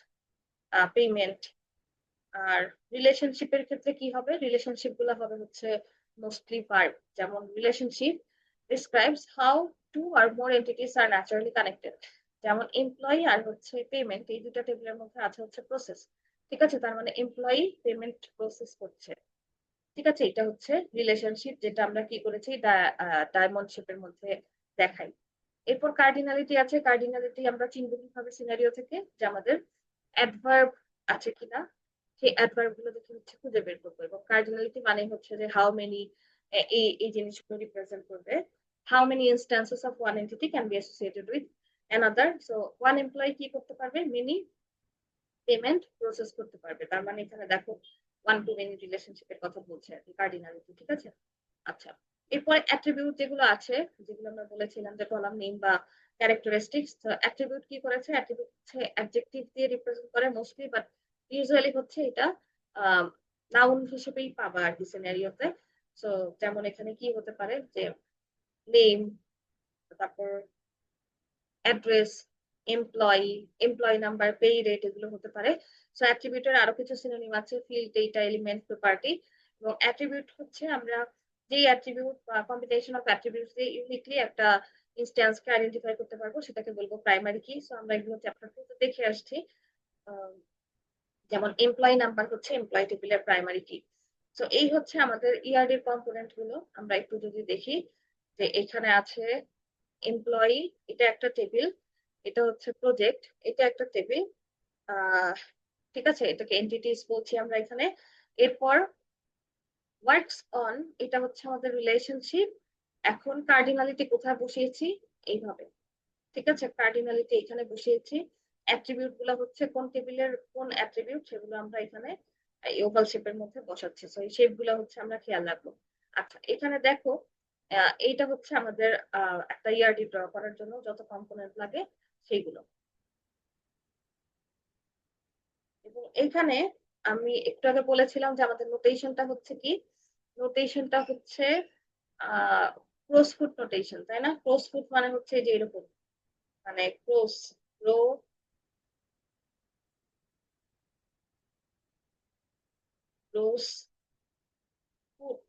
পেমেন্ট। আর রিলেশনশিপের ক্ষেত্রে কি হবে, রিলেশনশিপ গুলো হবে হচ্ছে মোস্টলি ভার্ব। যেমন relationship describes how two or more entities are naturally connected। যেমন এমপ্লয়ি আর হচ্ছে পেমেন্ট, এই দুটো টেবিলের মধ্যে আছে হচ্ছে প্রসেস, ঠিক আছে। তার মানে এমপ্লয়ি পেমেন্ট প্রসেস করছে, ঠিক আছে। এটা হচ্ছে রিলেশনশিপ, যেটা আমরা কি করেছি ডায়মন্ড শেপের মধ্যে দেখাই। এরপর কার্ডিনালিটি আছে। কার্ডিনালিটি আমরা চিনব কিভাবে, সিনারিও থেকে, যে আমাদের অ্যাডভার্ব আছে কিনা, সেই অ্যাডভার্ব গুলো দেখে হচ্ছে খুঁজে বের করবো। এবং কার্ডিনালিটি মানে হচ্ছে যে হাউ মেনি, এই এই জিনিসগুলো রিপ্রেজেন্ট করবে, how many instances of one entity can be associated with another. So one employee কি করতে পারবে, মেনি পেমেন্ট প্রসেস করতে পারবে। তার মানে এখানে দেখো ওয়ান টু মেনি রিলেশনশিপের কথা বলছে আর কি, কার্ডিনালিটি, ঠিক আছে। আচ্ছা, এরপরে অ্যাট্রিবিউট যেগুলো আছে, যেগুলো আমরা বলেছিলাম যে কলাম নেম বা ক্যারেক্টারিস্টিক্স। তো অ্যাট্রিবিউট কি করেছে, অ্যাট্রিবিউট হচ্ছে অ্যাডজেক্টিভ দিয়ে রিপ্রেজেন্ট করে মোস্টলি, বাট ইউজুয়ালি হচ্ছে এটা নাউন হিসেবেই পাবা আর কি সিনারিওতে। সো যেমন এখানে কি হতে পারে, যে নেম, তারপর address, employee, employee number, pay rate, এগুলো হতে পারে। সো অ্যাট্রিবিউটের আরো কিছু সিনোনিম আছে, ফিল্ড, ডেটা, এলিমেন্ট, প্রপার্টি। এবং অ্যাট্রিবিউট হচ্ছে আমরা যেই অ্যাট্রিবিউট বা কম্বিনেশন অফ অ্যাট্রিবিউটস দিয়ে ইউনিকলি একটা ইনস্ট্যান্সকে আইডেন্টিফাই করতে পারবো, সেটাকে বলবো প্রাইমারি কি। সো আমরা এগুলো চ্যাপ্টার 2 তে দেখে আসছি। আহ, যেমন এমপ্লয়ি নাম্বার হচ্ছে এমপ্লয়ি টেবিলের প্রাইমারি কি। তো এই হচ্ছে আমাদের ইআরডি এর কম্পোনেন্ট গুলো। আমরা একটু যদি দেখি, যে এখানে আছে এমপ্লয়ি, এটা একটা টেবিল, এটা হচ্ছে প্রজেক্ট, এটা একটা টেবিল, আহ ঠিক আছে, এটাকে এন্টিটিস বলছি আমরা এখানে। এরপর ওয়ার্কস অন, এটা হচ্ছে আমাদের রিলেশনশিপ। এখন কার্ডিনালিটি কোথায় বসিয়েছি, এইভাবে, ঠিক আছে। কার্ডিনালিটি এখানে বসিয়েছি। অ্যাট্রিবিউট গুলো হচ্ছে কোন টেবিলের কোন অ্যাট্রিবিউট, সেগুলো আমরা এখানে এই ওভাল শেপের মধ্যে বসাচ্ছি। সো এই শেপ গুলো হচ্ছে আমরা খেয়াল রাখবো। আচ্ছা, এখানে দেখো এইটা হচ্ছে আমাদের একটা ইআরডি ড্র করার জন্য যত কম্পোনেন্ট লাগে সেইগুলো। এবং এখানে আমি একটু আগে বলেছিলাম যে আমাদের নোটেশনটা হচ্ছে কি, নোটেশনটা হচ্ছে ক্রসফুট নোটেশন, তাই না? ক্রসফুট মানে হচ্ছে যে এরকম, মানে ক্রস, রো, ক্রস ফুট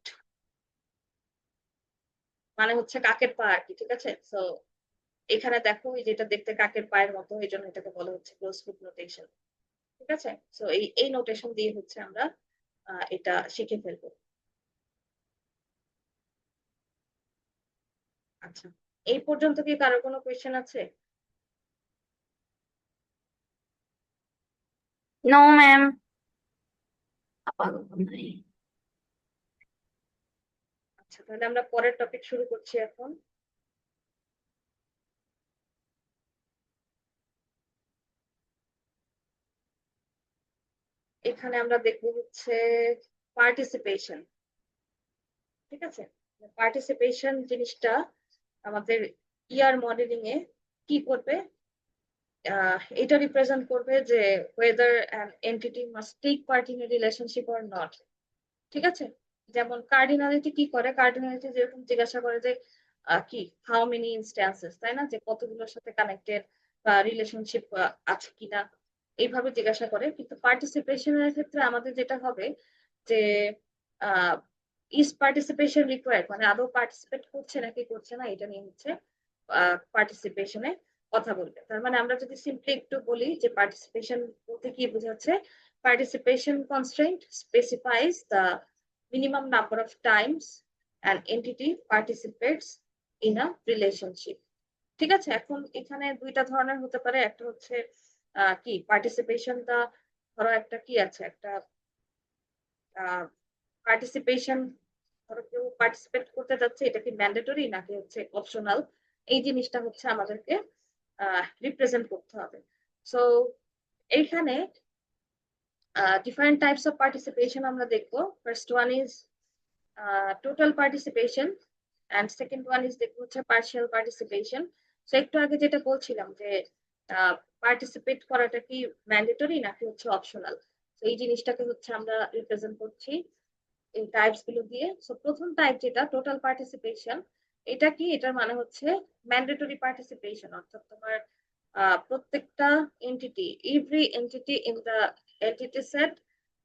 মানে হচ্ছে কাকের পা আর কি, ঠিক আছে? তো এখানে দেখো এই যেটা দেখতে কাকের পায়ের মতো, এই জন্য এটাকে বলা হচ্ছে ক্রসফুট নোটেশন, ঠিক আছে? তো এই এই নোটেশন দিয়ে হচ্ছে আমরা এটা শিখে ফেলবো। আচ্ছা, এই পর্যন্ত কি কারো কোনো কোয়েশ্চেন আছে? নো ম্যাম, আপাতত নাই। আচ্ছা, তাহলে আমরা পরের টপিক শুরু করছি এখন। এখানে আমরা দেখবো হচ্ছে পার্টিসিপেশন, ঠিক আছে? পার্টিসিপেশন জিনিসটা আমাদের ইয়ার মডেলিং এ কি করবে, এটা রিপ্রেজেন্ট করবে যে whether an entity must take part in a relationship or not, ঠিক আছে? যেমন কার্ডিনালিটি কি করে, কার্ডিনালিটি যেরকম জিজ্ঞাসা করে যে কি হাউ মেনি ইনস্ট্যান্সেস, তাই না? যে কতগুলোর সাথে কানেক্টেড বা রিলেশনশিপ আছে কিনা, এইভাবে জিজ্ঞাসা করে। কিন্তু পার্টিসিপেশনের ক্ষেত্রে আমাদের যেটা হবে যে ইজ পার্টিসিপেশন রিকোয়ার্ড, মানে আদৌ পার্টিসিপেট করছে নাকি করছে না, এটা নিয়ে হচ্ছে পার্টিসিপেশনে কথা বলবে। তার মানে আমরা যদি সিম্পলি একটু বলি যে পার্টিসিপেশন বলতে কি বোঝাচ্ছে, participation constraint specifies the minimum number of times an entity participates in a relationship, ঠিক আছে? এখন এখানে দুইটা ধরনের হতে পারে, একটা হচ্ছে কি পার্টিসিপেশনটা, ধরো একটা কি আছে, একটা পার্টিসিপেশন, ধরো কেউ পার্টিসিপেট করতে যাচ্ছে, এটা কি ম্যান্ডেটরি নাকি হচ্ছে অপশনাল, এই জিনিসটা হচ্ছে আমাদেরকে রিপ্রেজেন্ট করতে হবে। সো এইখানে different types of participation আমরা দেখবো। First one is total participation and second one is দেখবো হচ্ছে partial participation। তো একটু আগে যেটা বলছিলাম যে পার্টিসিপেট করাটা কি ম্যান্ডেটরি নাকি হচ্ছে অপশনাল, তো এই জিনিসটাকে হচ্ছে আমরা রিপ্রেজেন্ট করছি এই টাইপস গুলো দিয়ে। সো প্রথম টাইপ যেটা টোটাল পার্টিসিপেশন, এটা কি, এটার মানে হচ্ছে ম্যান্ডেটরি পার্টিসিপেশন, অর্থাৎ তোমার প্রত্যেকটা entity, every entity in the entity set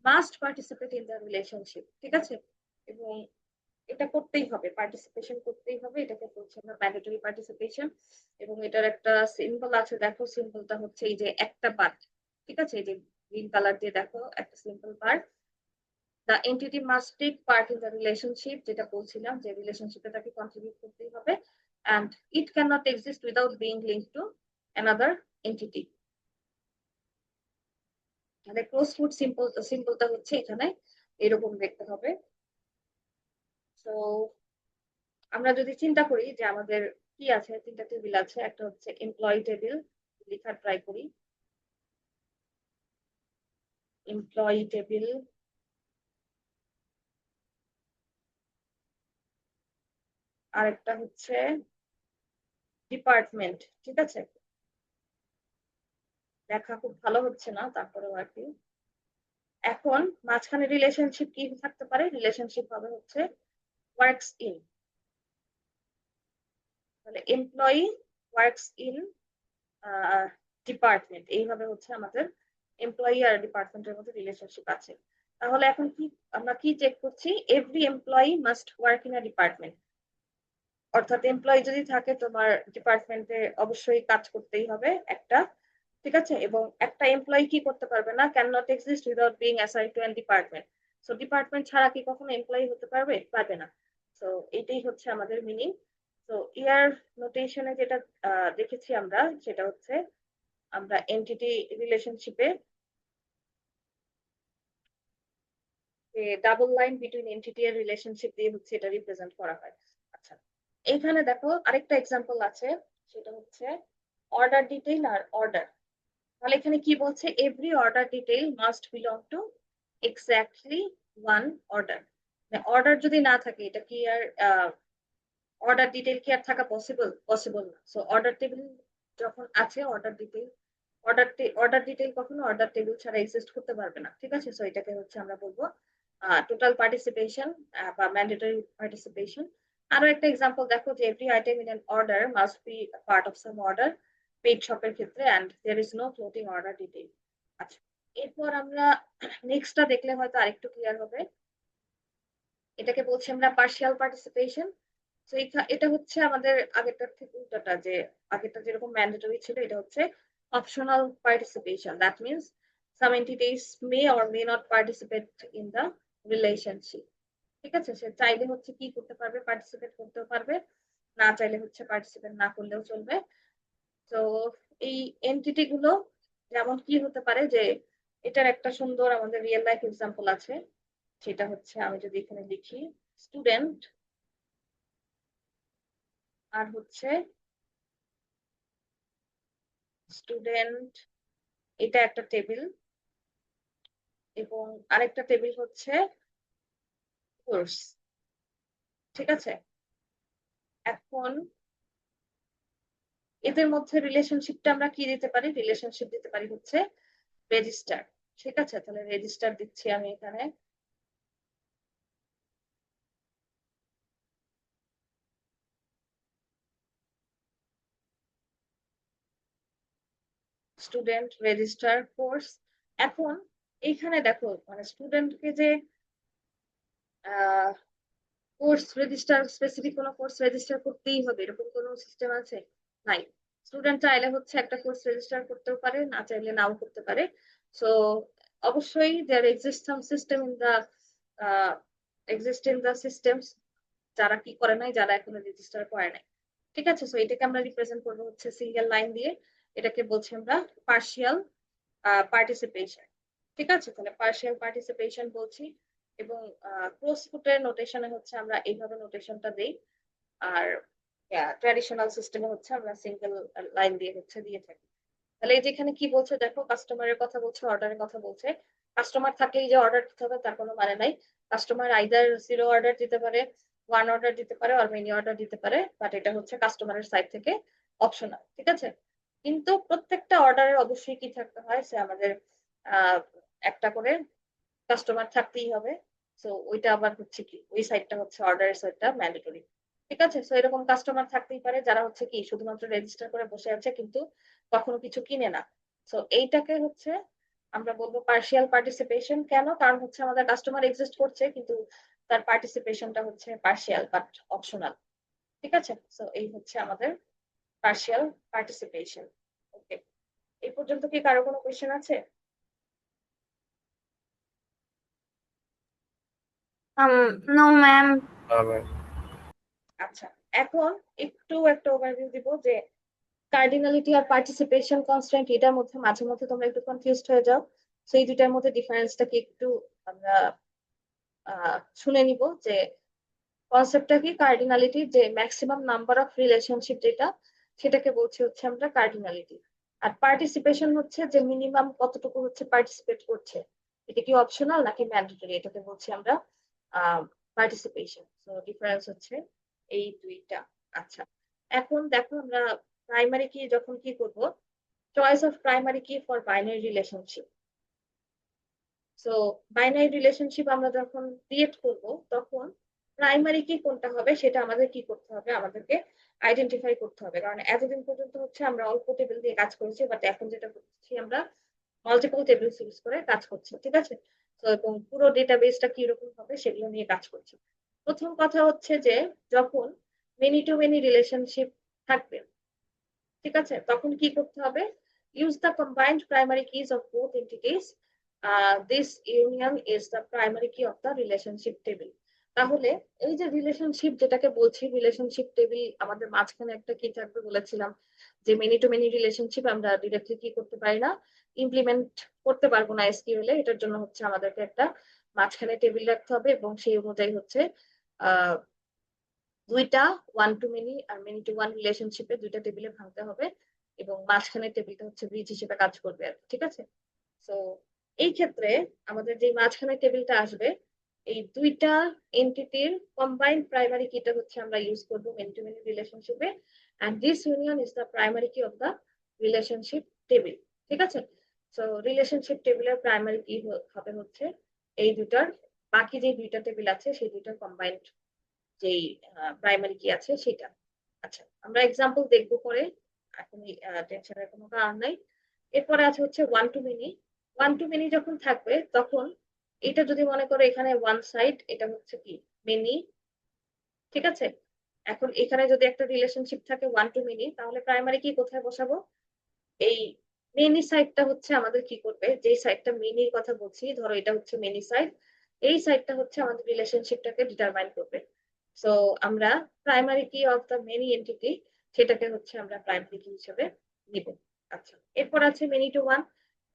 must participate in the relationship, ঠিক আছে? এবং এটা করতেই হবে, পার্টিসিপেশন করতেই হবে, এটাকে বলছি আমরা ম্যান্ডেটরি পার্টিসিপেশন। এবং এটার একটা সিম্বল আছে, দেখো সিম্বলটা হচ্ছে এই যে একটা বার, ঠিক আছে? এই যে গ্রিন কালার দিয়ে দেখো একটা symbol bar. The entity must take part in the relationship, যেটা বলছিলাম যে রিলেশনশিপে তাকে কন্ট্রিবিউট করতেই হবে, and it can not exist without being link to another entity. মানে ক্লোজ ফুড সিম্বলটা হচ্ছে এখানে এরকম দেখতে হবে। তো আমরা যদি চিন্তা করি যে আমাদের কি আছে, তিনটা টেবিল আছে, একটা হচ্ছে এমপ্লয়ি টেবিল, লেখার ট্রাই করি, এমপ্লয়ি টেবিল, আর একটা হচ্ছে ডিপার্টমেন্ট, ঠিক আছে? লেখা খুব ভালো হচ্ছে না, তারপরেও আর কি। এখন মাঝখানে রিলেশনশিপ কি থাকতে পারে, রিলেশনশিপ হবে হচ্ছে ওয়ার্কস ইন, মানে এমপ্লয়ি ওয়ার্কস ইন ডিপার্টমেন্ট, এইভাবে হচ্ছে আমাদের এমপ্লয়ি আর ডিপার্টমেন্টের মধ্যে রিলেশনশিপ আছে। তাহলে এখন কি আমরা কি চেক করছি, every employee must work in a department, অর্থাৎ এমপ্লয়ি যদি থাকে তোমার ডিপার্টমেন্টে অবশ্যই কাজ করতেই হবে একটা, ঠিক আছে? এবং একটা এমপ্লয়ি কি করতে পারবে না, can not exist without being assigned to an department. So department ছাড়া কি কখনো এমপ্লয়ি হতে পারবে, পারবে না। তো এইটাই হচ্ছে আমাদের মিনিং। তো ইয়ার নোটেশনে যেটা দেখেছি আমরা, সেটা হচ্ছে আমরা এন্টিটি রিলেশনশিপে ডাবল লাইন বিটুইন এন্টিটি এর রিলেশনশিপ দিয়ে হচ্ছে এটা রিপ্রেজেন্ট করা হয়। আচ্ছা, এখানে দেখো আরেকটা এক্সাম্পল আছে, সেটা হচ্ছে অর্ডার ডিটেইল আর অর্ডার। তাহলে এখানে কি বলছে, every order detail must belong to exactly one order. Order যদি না থাকে এটা কি আর অর্ডার ডিটেইল কি আর থাকা পসিবল না। সো অর্ডার টেবিল যখন আছে, অর্ডার ডিটেইল কখনো অর্ডার টেবিল ছাড়া এক্সিস্ট করতে পারবে না। ঠিক আছে? সো এটাকে হচ্ছে আমরা বলবো টোটাল পার্টিসিপেশন বা ম্যান্ডেটরি পার্টিসিপেশন। আরো একটা এক্সাম্পল দেখো যে every item in an order must be part of some order paid শপের ক্ষেত্রে and there is no floating order detail. আচ্ছা, এরপর আমরা নেক্সটটা দেখলে হয়তো আরেকটু ক্লিয়ার হবে। এটাকে বলছি আমরা পার্শিয়াল পার্টিসিপেশন। তো এটা হচ্ছে আমাদের আগেরটার থেকে উল্টাটা, যে আগেরটা যেরকম ম্যান্ডেটরি ছিল, এটা হচ্ছে optional participation. That means some entities May or may not participate in the relationship. ঠিক আছে? সে চাইলে হচ্ছে কি করতে পারবে, পার্টিসিপেট করতেও পারবে, না চাইলে হচ্ছে পার্টিসিপেট না করলেও চলবে। তো এই এন্টিটি গুলো যেমন কি হতে পারে, যে এটার একটা সুন্দর আমাদের রিয়েল লাইফ এক্সাম্পল আছে। সেটা হচ্ছে আমি যদি এখানে লিখি স্টুডেন্ট, আর হচ্ছে স্টুডেন্ট, এটা একটা টেবিল, এবং আরেকটা টেবিল হচ্ছে কোর্স। ঠিক আছে? এখন এদের মধ্যে রিলেশনশিপটা আমরা কি দিতে পারি, রিলেশনশিপ দিতে পারি হচ্ছে রেজিস্টার। ঠিক আছে? তাহলে রেজিস্টার দিচ্ছি আমি এখানে। Student register course. এখন এইখানে দেখো মানে স্টুডেন্টকে যে কোর্স রেজিস্টার, স্পেসিফিক কোনো কোর্স রেজিস্টার করতেই হবে এরকম কোনো সিস্টেম আছে? নাই। স্টুডেন্ট চাইলে হচ্ছে একটা কোর্স রেজিস্টার করতেও পারে, না চাইলে নাও করতে পারে। সো অবশ্যই there exist some system in the systems, যারা কি করে নাই, যারা এখনো রেজিস্টার করে নাই। ঠিক আছে? সো এটাকে আমরা রিপ্রেজেন্ট করবো হচ্ছে সিঙ্গেল লাইন দিয়ে। এটাকে বলছি আমরা পার্শিয়াল পার্টিসিপেশন। ঠিক আছে? তাহলে পার্শিয়াল পার্টিসিপেশন বলছি, এবং ক্লোজ ফুটের নোটেশনে হচ্ছে আমরা এইভাবে নোটেশনটা দেই। আর ট্র্যাডিশনাল সিস্টেমে হচ্ছে আমরা সিঙ্গেল লাইন দিয়ে হচ্ছে দিয়ে থাকি। তাহলে এই যে এখানে কি বলছে দেখো, কাস্টমারের কথা বলছে, অর্ডারের কথা বলছে। কাস্টমার থাকলেই যে অর্ডার দিতে হবে তার কোনো মানে নাই। কাস্টমার আইদার জিরো অর্ডার দিতে পারে, ওয়ান অর্ডার দিতে পারে, আর মেনি অর্ডার দিতে পারে, বাট এটা হচ্ছে কাস্টমারের সাইড থেকে অপশনাল। ঠিক আছে? কিন্তু প্রত্যেকটা অর্ডারের অবশ্যই কি থাকতে হয়, সে আমাদের আহ একটা করে কাস্টমার থাকতেই হবে। সো ওইটা আবার হচ্ছে কি, ওই সাইডটা হচ্ছে অর্ডারের সাইডটা ম্যান্ডেটরি। ঠিক আছে? সো এরকম কাস্টমার থাকতেই পারে যারা হচ্ছে কি শুধুমাত্র রেজিস্টার করে বসে আছে কিন্তু কখনো কিছু কিনে না। সো এইটাকে হচ্ছে আমরা বলবো পার্শিয়াল পার্টিসিপেশন। কেন? কারণ হচ্ছে আমাদের কাস্টমার এক্সিস্ট করছে কিন্তু তার পার্টিসিপেশনটা হচ্ছে পার্শিয়াল বাট অপশনাল। ঠিক আছে? সো এই হচ্ছে আমাদের পার্শিয়াল পার্টিসিপেশন। ওকে, এই পর্যন্ত কি কারো কোনো কোয়েশ্চেন আছে? No ma'am. আচ্ছা, এখন একটু একটা ওভারভিউ দিব যে কার্ডিনালিটি আর পার্টিসিপেশন কনস্ট্যান্ট, এটার মধ্যে মাঝে মধ্যে তোমরা একটু কনফিউজড হয়ে যাও। সেই দুইটার মধ্যে ডিফারেন্সটাকে একটু আমরা শুনে নিব যে কনসেপ্টটা কি। কার্ডিনালিটি যে ম্যাক্সিমাম নাম্বার অফ রিলেশনশিপ, যেটা সেটাকে বলছি হচ্ছে আমরা কার্ডিনালিটি। আর পার্টিসিপেশন হচ্ছে যে মিনিমাম কতটুকু হচ্ছে পার্টিসিপেট করছে, এটা কি অপশনাল নাকি ম্যান্ডেটরি, এটাকে বলছি আমরা পার্টিসিপেশন। তো ডিফারেন্স হচ্ছে এই দুইটা। আচ্ছা, এখন দেখো আমরা প্রাইমারি কি যখন কি করব, চয়েস অফ প্রাইমারি কি for binary relationship. So binary relationship আমরা যখন ক্রিয়েট করব, তখন প্রাইমারি কি কোনটা হবে সেটা আমাদের কি করতে হবে, আমাদেরকে আইডেন্টিফাই করতে হবে। কারণ এতদিন পর্যন্ত হচ্ছে আমরা অল্প টেবিল দিয়ে কাজ করেছি, বাট এখন যেটা করছি আমরা মাল্টিপল টেবিল ইউজ করে কাজ করছি। ঠিক আছে? তো এবং পুরো ডেটাবেসটা কিরকম হবে সেগুলো নিয়ে কাজ করছি। প্রথম কথা হচ্ছে যে যখন মেনি টু মেনি রিলেশনশিপ থাকবে, ঠিক আছে, তখন কি করতে হবে, use the combined primary keys of both entities, this union is the primary key of the relationship table. তাহলে এই যে রিলেশনশিপ যেটাকে বলছি, রিলেশনশিপ টেবিল আমাদের মাঝখানে একটা কি থাকবে বলেছিলাম, যে মেনি টু মেনি রিলেশনশিপ আমরা ডিরেক্টলি কি করতে পারি না, ইমপ্লিমেন্ট করতে পারবো না এসকিউএল এ। এটার জন্য হচ্ছে আমাদেরকে একটা মাঝখানে টেবিল রাখতে হবে, এবং সেই অনুযায়ী হচ্ছে আহ দুইটা ওয়ান টু মেনি আর মেনি টু ওয়ান রিলেশনশিপে দুইটা টেবিলে ভাঙতে হবে, এবং মাঝখানের টেবিলটা হচ্ছে ব্রিজ হিসেবে কাজ করবে আর কি। ঠিক আছে? তো এই ক্ষেত্রে আমাদের যে মাঝখানের টেবিলটা আসবে, এই দুইটা এন্টিটির কম্বাইন্ড প্রাইমারি কিটা হচ্ছে আমরা ইউজ করব মেনি টু মেনি রিলেশনশিপে, and this union is the primary key of the relationship table. ঠিক আছে, সো রিলেশনশিপ টেবিলের প্রাইমারি কি হবে হচ্ছে এই দুটার, বাকি যে দুইটা টেবিল আছে সেই দুইটার কম্বাইন্ড যেই প্রাইমারি কি আছে সেটা। আচ্ছা, আমরা এক্সাম্পল দেখবো পরে, এখন টেনশনের কোনো কারণ নাই। এরপরে আছে হচ্ছে one to many. One to many যখন থাকবে তখন এটা যদি মনে করো এখানে ওয়ান সাইড, এটা হচ্ছে কি মেনি। ঠিক আছে, এখন এখানে যদি একটা রিলেশনশিপ থাকে ওয়ান টু মেনি, তাহলে প্রাইমারি কি কোথায় বসাবো? এই মেনি সাইডটা হচ্ছে আমাদের কি করবে, যে সাইডটা মেনির কথা বলছি, ধরো এটা হচ্ছে মেনি সাইড, এই সাইডটা হচ্ছে আমাদের রিলেশনশিপটাকে ডিটারমাইন করবে। সো আমরা primary key of the many entity, সেটাকে হচ্ছে আমরা প্রাইমারি কি হিসেবে নিব। আচ্ছা, এরপর আছে মেনি টু ওয়ান।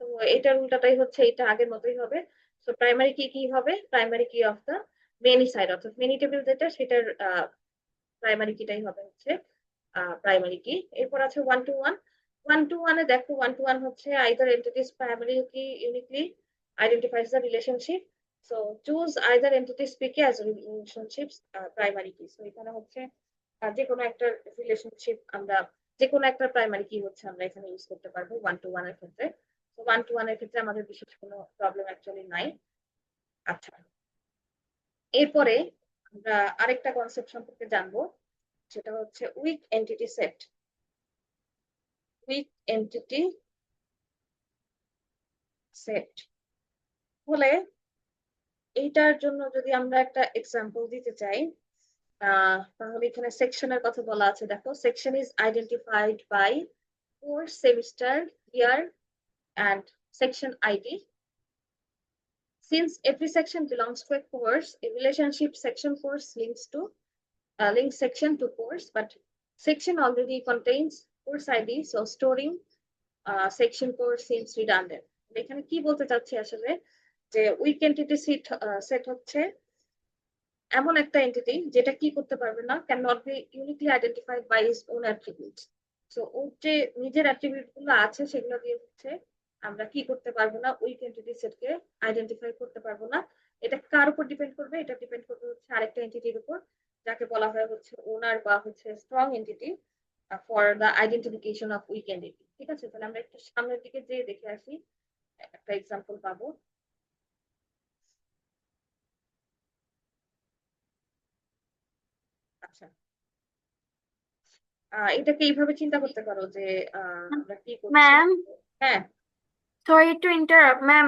তো এটার উল্টাটাই হচ্ছে, এটা আগের মতোই হবে। সো প্রাইমারি কি কি হবে? Primary key of the many side, অর্থাৎ মেনি টেবিল যেটা সেটার প্রাইমারি কিটাই হবে হচ্ছে প্রাইমারি কি। এরপর আছে one to one. One to ওয়ানে দেখো, ওয়ান টু ওয়ান হচ্ছে either entities primary key uniquely identifies the relationship, so choose either entities p as relationships primary key। so এখানে হচ্ছে যে কোনো একটা রিলেশনশিপ আমরা, যে কোনো একটা প্রাইমারি কি হচ্ছে আমরা এখানে ইউজ করতে পারবো ওয়ান টু ওয়ান এর ক্ষেত্রে। তো ওয়ান টু ওয়ান এর ক্ষেত্রে আমাদের বিশেষ কোনো প্রবলেম অ্যাকচুয়ালি নাই। আচ্ছা, এরপরে আমরা আরেকটা কনসেপ্ট সম্পর্কে জানবো, সেটা হচ্ছে weak entity set. Weak entity set হলে এইটার জন্য যদি আমরা একটা এক্সাম্পল দিতে চাই, তাহলে এখানে সেকশনের কথা বলা আছে। দেখো, section is identified by course, semester, year and section ID. Since every section belongs to a course, a relationship section course links section to course, but section already contains course ID, so storing section course seems redundant. এখানে কি বলতে চাচ্ছি আসলে, যে উইক এন্টিটি সেট হচ্ছে এমন একটা এন্টিটি যেটা কি করতে পারবে না, can not be uniquely identified by his own attributes. So ওর যে নিজের অ্যাট্রিবিউট গুলো আছে সেগুলো দিয়ে হচ্ছে আমরা কি করতে পারবো না, উইক এন্টিটি সেটকে আইডেন্টিফাই করতে পারবো না। এটা কার উপর ডিপেন্ড করবে? এটা ডিপেন্ড করবে হচ্ছে আরেকটা এন্টিটির উপর, যাকে বলা হয় হচ্ছে ওনার বা হচ্ছে strong entity for the identification of weak entity. ঠিক আছে, তাহলে আমরা একটু সামনের দিকে যেয়ে দেখে আসি, একটা এক্সাম্পল পাবো। আচ্ছা, এটাকে এইভাবে চিন্তা করতে পারো যে আমরা কি করছি। ম্যাম, হ্যাঁ, sorry to interrupt ma'am.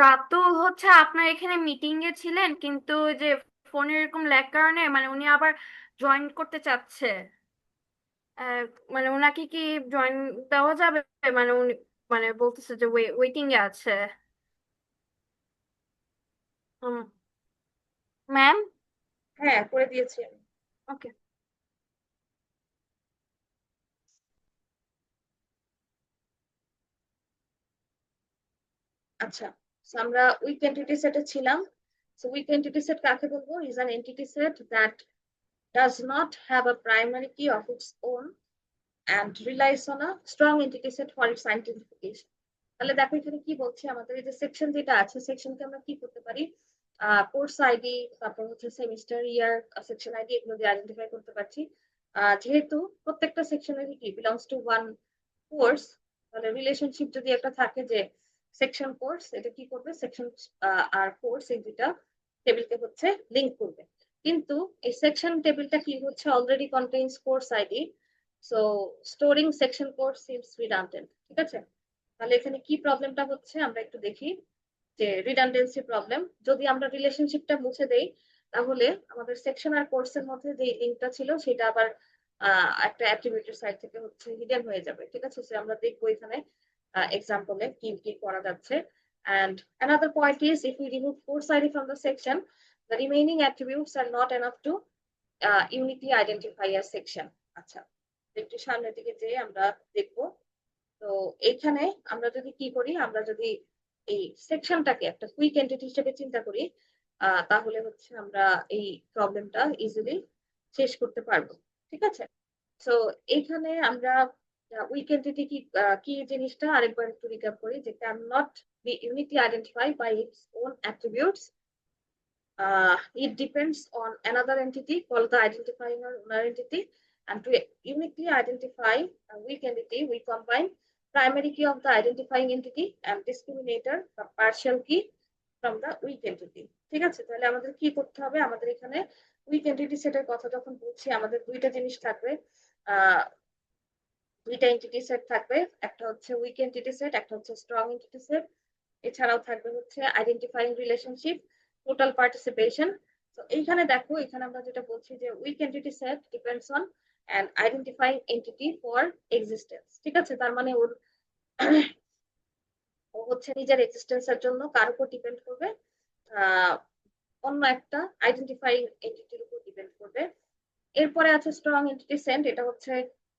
Ratul হচ্ছে আপনার এখানে মিটিং এ ছিলেন, কিন্তু ওই যে ফোনের এরকম ল্যাগ কারণে মানে উনি আবার জয়েন করতে চাচ্ছে। আহ, মানে ওনাকে কি জয়েন দেওয়া যাবে? মানে উনি মানে বলতেছে যে ওয়েটিং এ আছে। ম্যাম। হ্যাঁ করে দিয়েছি আমি। ওকে। আচ্ছা, so আমরা উইক এন্টিটি সেটে ছিলাম। সো উইক এন্টিটি সেট কাকে বলবো? Is an entity said that does not have a primary key of its own and relies on a strong entity set for its identification. তাহলে দেখো এখানে কি বলছে, আমাদের এই যে সেকশন যেটা আছে, সেকশনকে আমরা কি করতে পারি, কোর্স আইডি, তারপর হচ্ছে সেমিস্টার, ইয়ার, সেকশন আইডি, এগুলো দিয়ে আইডেন্টিফাই করতে পারছি। যেহেতু প্রত্যেকটা সেকশনের কি বিলংস টু ওয়ান কোর্স, তাহলে রিলেশনশিপ যদি একটা থাকে যে সেকশন কোর্স, এটা কি করবে, সেকশন আর কোর্স এই দুইটা টেবিলকে হচ্ছে লিংক করবে। কিন্তু এই সেকশন টেবিলটা কি হচ্ছে, already contains course ID, so storing section course seems redundant. ঠিক আছে, তাহলে এখানে কি প্রবলেমটা হচ্ছে আমরা একটু দেখি, যে রিডান্ডেন্সি প্রবলেম। যদি আমরা রিলেশনশিপটা মুছে দেই, তাহলে আমাদের সেকশন আর কোর্সের মধ্যে যে লিঙ্কটা ছিল সেটা আবার একটা অ্যাট্রিবিউটের সাইড থেকে হচ্ছে হিডেন হয়ে যাবে। ঠিক আছে, সো আমরা দেখবো এখানে এক্সাম্পলে কি কি করা যাচ্ছে। And another point is, if we remove course ID from the section, the remaining attributes are not enough to uniquely identify a section. আচ্ছা, একটু সামনের দিকে যেয়ে আমরা দেখবো। তো এইখানে আমরা যদি কি করি, আমরা যদি এই সেকশনটাকে একটা কুইক এন্টিটি হিসেবে চিন্তা করি, তাহলে হচ্ছে আমরা এই প্রবলেমটা ইজিলি শেষ করতে পারবো। ঠিক আছে, তো এইখানে আমরা উইক এন্টিটি কি কি জিনিসটা আরেকবার একটু রিক্যাপ করি, যে can not be uniquely identified by its own attributes It depends on another entity called the identifying or owner entity. And to uniquely identify a weak entity, we combine primary key of the identifying entity and discriminator the partial key from the weak entity. ঠিক আছে, তাহলে আমাদের কি করতে হবে? আমাদের এখানে উইক এন্টিটি সেটের কথা যখন বলছি, আমাদের দুইটা জিনিস থাকবে। আহ দুইটা এন্টিটি সেট থাকবে, একটা হচ্ছে উইক এন্টিটি সেট, একটা হচ্ছে স্ট্রং এন্টিটি সেট। এছাড়াও থাকবে হচ্ছে আইডেন্টিফাইং রিলেশনশিপ, টোটাল পার্টিসিপেশন। তো এইখানে দেখো, এখানে আমরা যেটা বলছি যে weak entity set depends on an identifying entity for existence. ঠিক আছে, তার মানে ওর ও হচ্ছে নিজের এক্সিস্টেন্সের জন্য কার উপর ডিপেন্ড করবে? আহ অন্য একটা আইডেন্টিফাইং এন্টিটির উপর ডিপেন্ড করবে। এরপরে আছে স্ট্রং এন্টিটি সেট, এটা হচ্ছে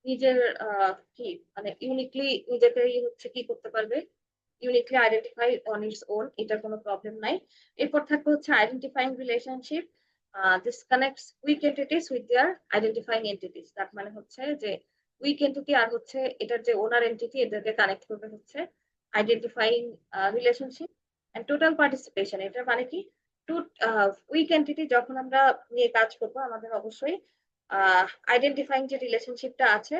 নিজের কি মানে ইউনিকলি নিজেকে হচ্ছে কি করতে পারবে, uniquely identify on its own, এটা কোনো প্রবলেম নাই। এরপর থাকবে হচ্ছে identifying relationship, this connects weak entities with their identifying entities. তার মানে হচ্ছে যে উইক এন্টিটি আর হচ্ছে এটার যে ওনার এন্টিটি, এদেরকে কানেক্ট করবে হচ্ছে identifying relationship and total participation. এটার মানে কি, টু উইক এন্টিটি যখন আমরা নিয়ে কাজ করবো, আমাদের অবশ্যই আইডেন্টিফাইং যে রিলেশনশিপটা আছে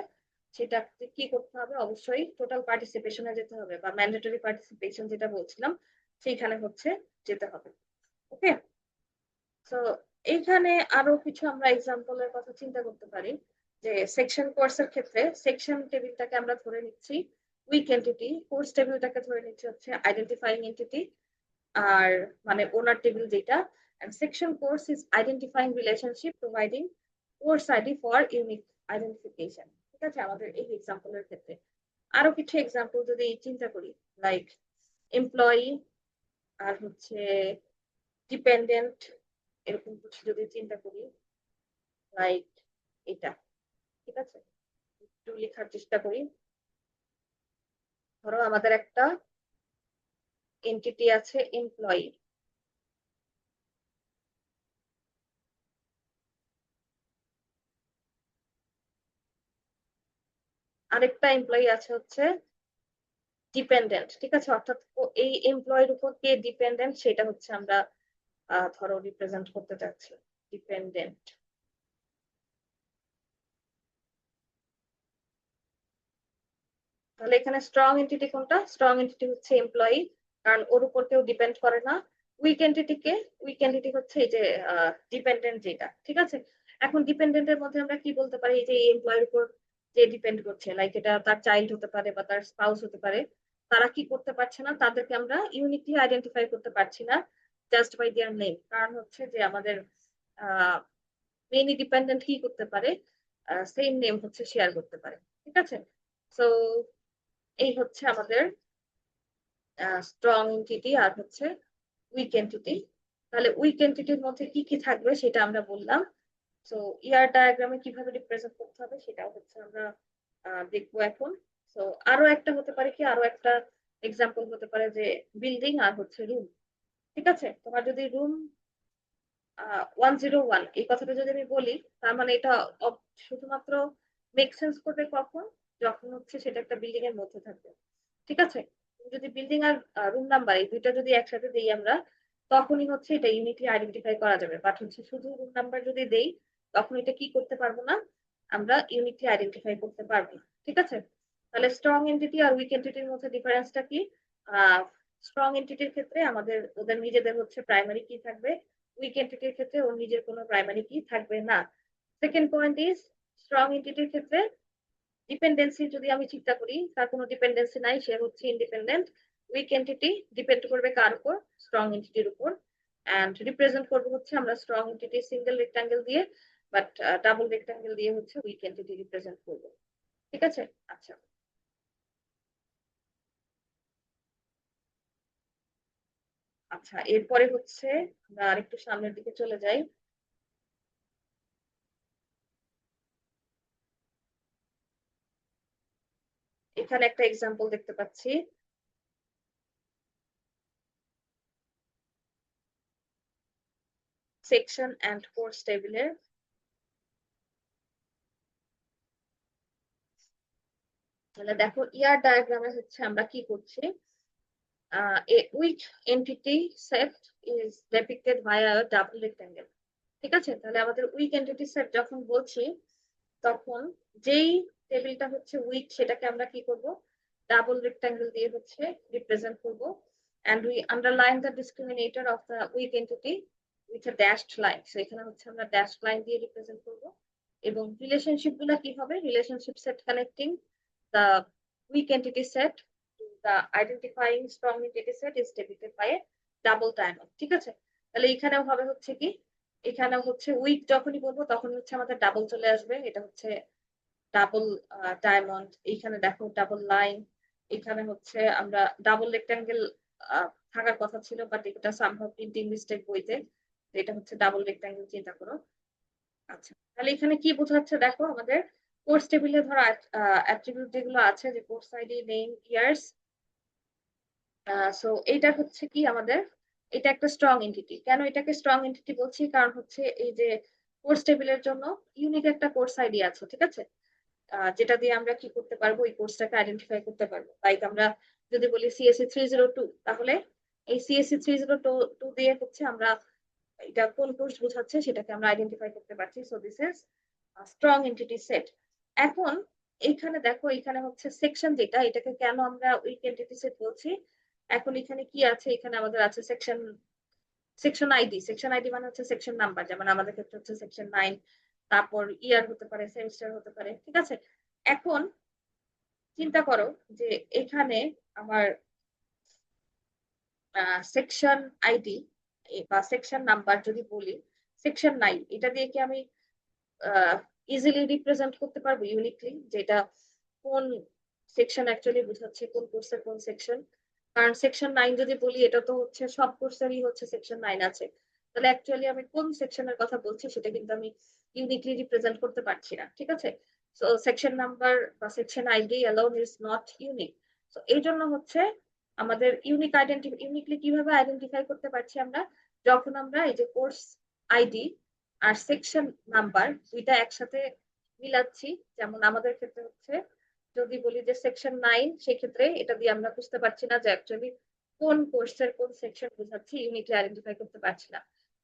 সেটা কি করতে হবে? অবশ্যই টোটাল পার্টিসিপেশনে যেতে হবে, বা ম্যান্ডেটরি পার্টিসিপেশন যেটা বলছিলাম সেইখানে হচ্ছে যেতে হবে। ওকে, তো এইখানে আরো কিছু আমরা এক্সাম্পলের কথা চিন্তা করতে পারি। যে সেকশন কোর্সের ক্ষেত্রে সেকশন টেবিলটাকে আমরা ধরে নিচ্ছি উইক এন্টিটি, কোর্স টেবিলটাকে ধরে নিচ্ছি হচ্ছে আইডেন্টিফাইং এন্টিটি, আর মানে ওনার টেবিল যেটা। and section course is identifying relationship providing course id for unique identification। ঠিক আছে, আমাদের এই এক্সাম্পলের ক্ষেত্রে আরো কিছু এক্সাম্পল যদি চিন্তা করি, লাইক এমপ্লয়ি আর হচ্ছে ডিপেন্ডেন্ট, এরকম কিছু যদি চিন্তা করি, লাইক এটা। ঠিক আছে, একটু লেখার চেষ্টা করি। ধরো আমাদের একটা এন্টিটি আছে এমপ্লয়ি, আরেকটা এমপ্লয়ি আছে হচ্ছে ডিপেন্ডেন্ট। ঠিক আছে, অর্থাৎ এই এমপ্লয়ের উপর কে ডিপেন্ডেন্ট সেটা হচ্ছে আমরা ধরো রিপ্রেজেন্ট করতে চাচ্ছি ডিপেন্ডেন্ট। তাহলে এখানে স্ট্রং এন্টিটি কোনটা? স্ট্রং এন্টিটি হচ্ছে এমপ্লয়ি, কারণ ওর উপর কেউ ডিপেন্ড করে না। উইক এন্টিটি কে? উইক এন্টিটি হচ্ছে এই যে ডিপেন্ডেন্ট যেটা। ঠিক আছে, এখন ডিপেন্ডেন্টের মধ্যে আমরা কি বলতে পারি? এই যে এমপ্লয়ের উপর যে ডিপেন্ড করছে, লাইক এটা তার চাইল্ড হতে পারে বা তার স্পাউস হতে পারে, তারা কি করতে পারছে না? তাদেরকে আমরা ইউনিকলি আইডেন্টিফাই করতে পারছি না জাস্ট বাই দেয়ার নেম। কারণ হচ্ছে যে আমাদের মেইনলি ডিপেন্ডেন্ট কি করতে পারে? সেম নেম হচ্ছে শেয়ার করতে পারে। ঠিক আছে, সো এই হচ্ছে আমাদের স্ট্রং এন্টিটি আর হচ্ছে উইক এন্টিটি। তাহলে উইক এন্টিটির মধ্যে কি কি থাকবে সেটা আমরা বললাম। তো ইয়ার ডায়াগ্রামে কিভাবে রিপ্রেজেন্ট করতে হবে সেটাও হচ্ছে আমরা দেখবো এখন। তো আরো একটা হতে পারে কি, আরো একটা এক্সাম্পল হতে পারে যে বিল্ডিং আর হচ্ছে রুম। ঠিক আছে, তোমার যদি রুম 101 এই কথাটা যদি আমি বলি, তার মানে এটা শুধুমাত্র মেক সেন্স করবে কখন? যখন হচ্ছে সেটা একটা বিল্ডিং এর মধ্যে থাকবে। ঠিক আছে, যদি বিল্ডিং আর রুম নাম্বার এই দুইটা যদি একসাথে দিই আমরা, তখনই হচ্ছে এটা ইউনিকলি আইডেন্টিফাই করা যাবে। বাট হচ্ছে শুধু রুম নাম্বার যদি দেই, তখন এটা কি করতে পারবো না? আমরা ইউনিকলি আইডেন্টিফাই করতে পারবো না। ঠিক আছে, তাহলে স্ট্রং এন্টিটি আর উইক এন্টিটির মধ্যে ডিফারেন্সটা কি? স্ট্রং এন্টিটির ক্ষেত্রে আমাদের ওদের নিজেদের হচ্ছে প্রাইমারি কি থাকবে, উইক এন্টিটির ক্ষেত্রে ওর নিজের কোনো প্রাইমারি কি থাকবে না। সেকেন্ড পয়েন্ট ইজ, স্ট্রং এন্টিটির ক্ষেত্রে ডিপেন্ডেন্সি যদি আমি চিন্তা করি, তার কোনো ডিপেন্ডেন্সি নাই, সে হচ্ছে ইন্ডিপেন্ডেন্ট। উইক এন্টিটি ডিপেন্ড করবে কার উপর? স্ট্রং এন্টিটির উপর। এন্ড রিপ্রেজেন্ট করবো হচ্ছে আমরা স্ট্রং এন্টিটি সিঙ্গেল রেক্টাঙ্গেল দিয়ে, বাট ডাবল রেক্টাঙ্গেল দিয়ে হচ্ছে উইক এন্টিটি রিপ্রেজেন্ট করবো। ঠিক আছে, আচ্ছা। আচ্ছা, এরপরে হচ্ছে আমরা আরেকটু সামনের দিকে চলে যাই। এখানে একটা এক্সাম্পল দেখতে পাচ্ছি, সেকশন এন্ড কোর্স টেবিলের। তাহলে দেখো ইয়ার ডায়াগ্রামে হচ্ছে আমরা কি করছি, a weak entity set is depicted via a double rectangle. ঠিক আছে, তাহলে আমাদের উইক এন্টিটি সেট যখন বলছি তখন যেই টেবিলটা হচ্ছে উইক সেটাকে আমরা কি করব, ডাবল রেক্টাঙ্গেল দিয়ে হচ্ছে রিপ্রেজেন্ট করব, and we underline the discriminator of the weak entity with a dashed line. So এখানে হচ্ছে আমরা ড্যাশ লাইন দিয়ে রিপ্রেজেন্ট করব, এবং রিলেশনশিপ গুলা কি হবে, relationship set connecting the weak entity set to the identifying strong entity set is depicted by a double diamond. ঠিক আছে, তাহলে এখানেও হবে হচ্ছে কি, এখানে হচ্ছে উইক যখনই বলবো তখন হচ্ছে আমাদের ডাবল চলে আসবে, এটা হচ্ছে ডাবল ডায়মন্ড, এইখানে দেখো ডাবল লাইন, এখানে হচ্ছে আমরা ডাবল রেক্টাঙ্গেল থাকার কথা ছিল, বাট এটা সামহাউ প্রিন্টিং মিস্টেক বইতে, তো এটা হচ্ছে ডাবল রেক্টাঙ্গেল, চিন্তা করো। আচ্ছা, তাহলে এখানে কি বোঝাচ্ছে দেখো, আমাদের কোর্স টেবিলে ধরো অ্যাট্রিবিউট যেগুলো আছে, যে course ID, name, years, so এইটা হচ্ছে কি আমাদের, এটা একটা স্ট্রং এন্টিটি। কেন এটাকে স্ট্রং এন্টিটি বলছি, কারণ হচ্ছে এই যে কোর্স টেবিলের জন্য ইউনিক একটা কোর্স আইডি আছে, ঠিক আছে, যেটা দিয়ে আমরা কি করতে পারবো, এই কোর্সটাকে আইডেন্টিফাই করতে পারবো। লাইক আমরা যদি বলি সিএসসি 302, তাহলে এই সিএসসি 302 দিয়ে হচ্ছে আমরা এটা কোন কোর্স বোঝাচ্ছে সেটাকে আমরা আইডেন্টিফাই করতে পারছি। So this is strong entity set. এখন এইখানে দেখো, এখানে হচ্ছে সেকশন যেটা, এটাকে কেন আমরা উইক এন্টিটি সেট বলছি, এখন এখানে কি আছে, এখানে আমাদের আছে section, section ID. Section ID মানে হচ্ছে সেকশন নাম্বার, যেমন আমাদের ক্ষেত্রে হচ্ছে সেকশন 9, তারপর ইয়ার হতে পারে, সেমিস্টার হতে পারে, ঠিক আছে। এখন চিন্তা করো যে এখানে আমার সেকশন আইডি বা সেকশন নাম্বার যদি বলি, সেকশন 9, এটা দিয়ে কি আমি ইজিলি রিপ্রেজেন্ট করতে পারবো ইউনিকলি, যেটা কোন সেকশন অ্যাকচুয়ালি বোঝাচ্ছে, কোন কোর্সের কোন সেকশন। কারণ সেকশন 9 যদি বলি, এটা তো হচ্ছে সব কোর্সেরই হচ্ছে সেকশন 9 আছে, তাহলে অ্যাকচুয়ালি আমি কোন সেকশনের কথা বলছি সেটা কিন্তু আমি ইউনিকলি রিপ্রেজেন্ট করতে পারছি না, ঠিক আছে। সো সেকশন নাম্বার বা section ID alone is not unique. তো এই জন্য হচ্ছে আমাদের ইউনিকলি কিভাবে আইডেন্টিফাই করতে পারছি আমরা, যখন আমরা এই যে কোর্স আইডি আর সেকশন নাম্বার দুইটা একসাথে মিলাচ্ছি। যেমন আমাদের ক্ষেত্রে হচ্ছে যদি বলি যে সেকশন 9, সেক্ষেত্রে এটা দিয়ে আমরা বুঝতে পারছি না যে অ্যাকচুয়ালি কোন কোর্সের কোন সেকশন বোঝাচ্ছি, ইউনিকলি আইডেন্টিফাই করতে পারছি না।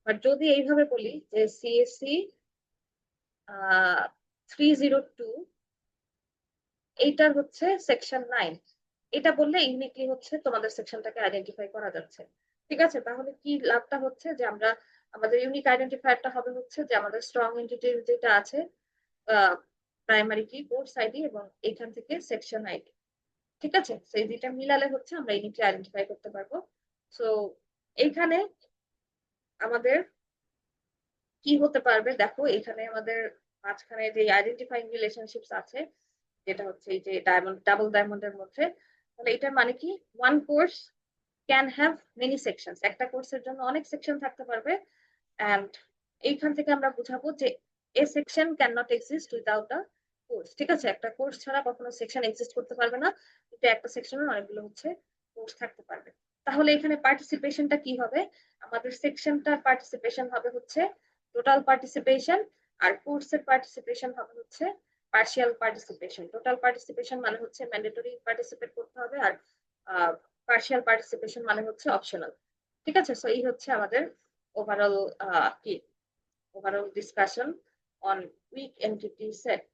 বাট যদি এইভাবে বলি যে সিএসসি 302, এইটার হচ্ছে সেকশন 9, এটা বললে ইউনিকলি হচ্ছে তোমাদের সেকশনটাকে আইডেন্টিফাই করা যাচ্ছে, ঠিক আছে। তাহলে কি লাভটা হচ্ছে যে আমরা, আমাদের ইউনিক আইডেন্টিফায়ারটা হবে হচ্ছে যে আমাদের স্ট্রং এন্টিটি যেটা আছে, প্রাইমারি কি কোর্স আইডি এবং এখান থেকে সেকশন আইডি, ঠিক আছে। সেই দুইটা মিলালে হচ্ছে আমরা ইউনিকলি আইডেন্টিফাই করতে পারবো। সো এইখানে আমাদের কি হতে পারবে দেখো, এখানে আমাদের মাঝখানে যে আইডেন্টিফাইং রিলেশনশিপস আছে, যেটা হচ্ছে এই যে ডায়মন্ড, ডাবল ডায়মন্ডের মধ্যে, তাহলে এটার মানে কি, one course can have many sections, একটা কোর্সের জন্য অনেক সেকশন থাকতে পারবে। এন্ড এইখান থেকে আমরা বুঝাবো যে a section can not exist without a course, ঠিক আছে। একটা কোর্স ছাড়া কখনো সেকশন এক্সিস্ট করতে পারবে না, কিন্তু একটা সেকশনের অনেকগুলো হচ্ছে কোর্স থাকতে পারবে। তাহলে এখানে পার্টিসিপেশনটা কি হবে, আমাদের সেকশনটার পার্টিসিপেশন হবে হচ্ছে টোটাল পার্টিসিপেশন, আর কোর্সের পার্টিসিপেশন হবে হচ্ছে পার্শিয়াল পার্টিসিপেশন। টোটাল পার্টিসিপেশন মানে হচ্ছে ম্যান্ডেটরি পার্টিসিপেট করতে হবে, আর পার্শিয়াল পার্টিসিপেশন মানে হচ্ছে অপশনাল, ঠিক আছে। সো এই হচ্ছে আমাদের ওভারঅল কি, overall discussion on weak entity set.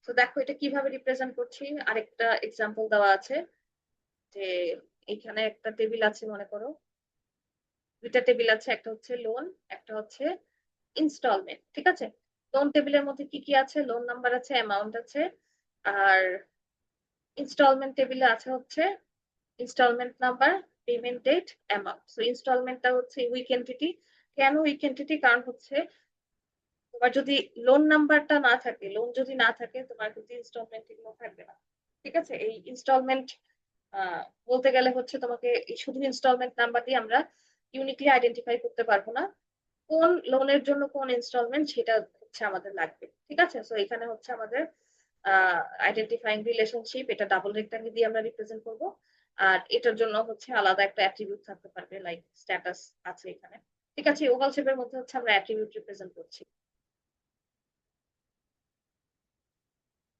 তো দেখো এটা কিভাবে রিপ্রেজেন্ট করছি, আরেকটা এক্সাম্পল দেওয়া আছে, যে এখানে একটা টেবিল আছে, মনে করো দুইটা টেবিল আছে, একটা হচ্ছে লোন, একটা হচ্ছে ইনস্টলমেন্ট, ঠিক আছে। লোন টেবিলের মধ্যে কি কি আছে, লোন নাম্বার আছে, অ্যামাউন্ট আছে, আর ইনস্টলমেন্ট টেবিলে আছে হচ্ছে installment number, payment date, amount. So ইনস্টলমেন্টটা হচ্ছে উইক এন্টিটি। কেন উইক এন্টিটি, কারণ হচ্ছে তোমার যদি লোন নাম্বারটা না থাকে, লোন যদি না থাকে, তোমার কিন্তু ইনস্টলমেন্ট এগুলো থাকবে না, ঠিক আছে। এই ইনস্টলমেন্ট বলতে গেলে হচ্ছে তোমাকে এই শুধু ইনস্টলমেন্ট নাম্বার দিয়ে আমরা ইউনিকলি আইডেন্টিফাই করতে পারবো না কোন লোনের জন্য কোন ইনস্টলমেন্ট, সেটা হচ্ছে আমাদের লাগবে, ঠিক আছে। সো এখানে হচ্ছে আমাদের আইডেন্টিফাইং রিলেশনশিপ, এটা ডাবল রেক্টাঙ্গেল দিয়ে আমরা রিপ্রেজেন্ট করব, আর এটার জন্য হচ্ছে আলাদা একটা অ্যাট্রিবিউট থাকতে পারবে, লাইক স্ট্যাটাস আছে এখানে, ঠিক আছে। ওভাল শেপের মধ্যে হচ্ছে আমরা অ্যাট্রিবিউট রিপ্রেজেন্ট করছি।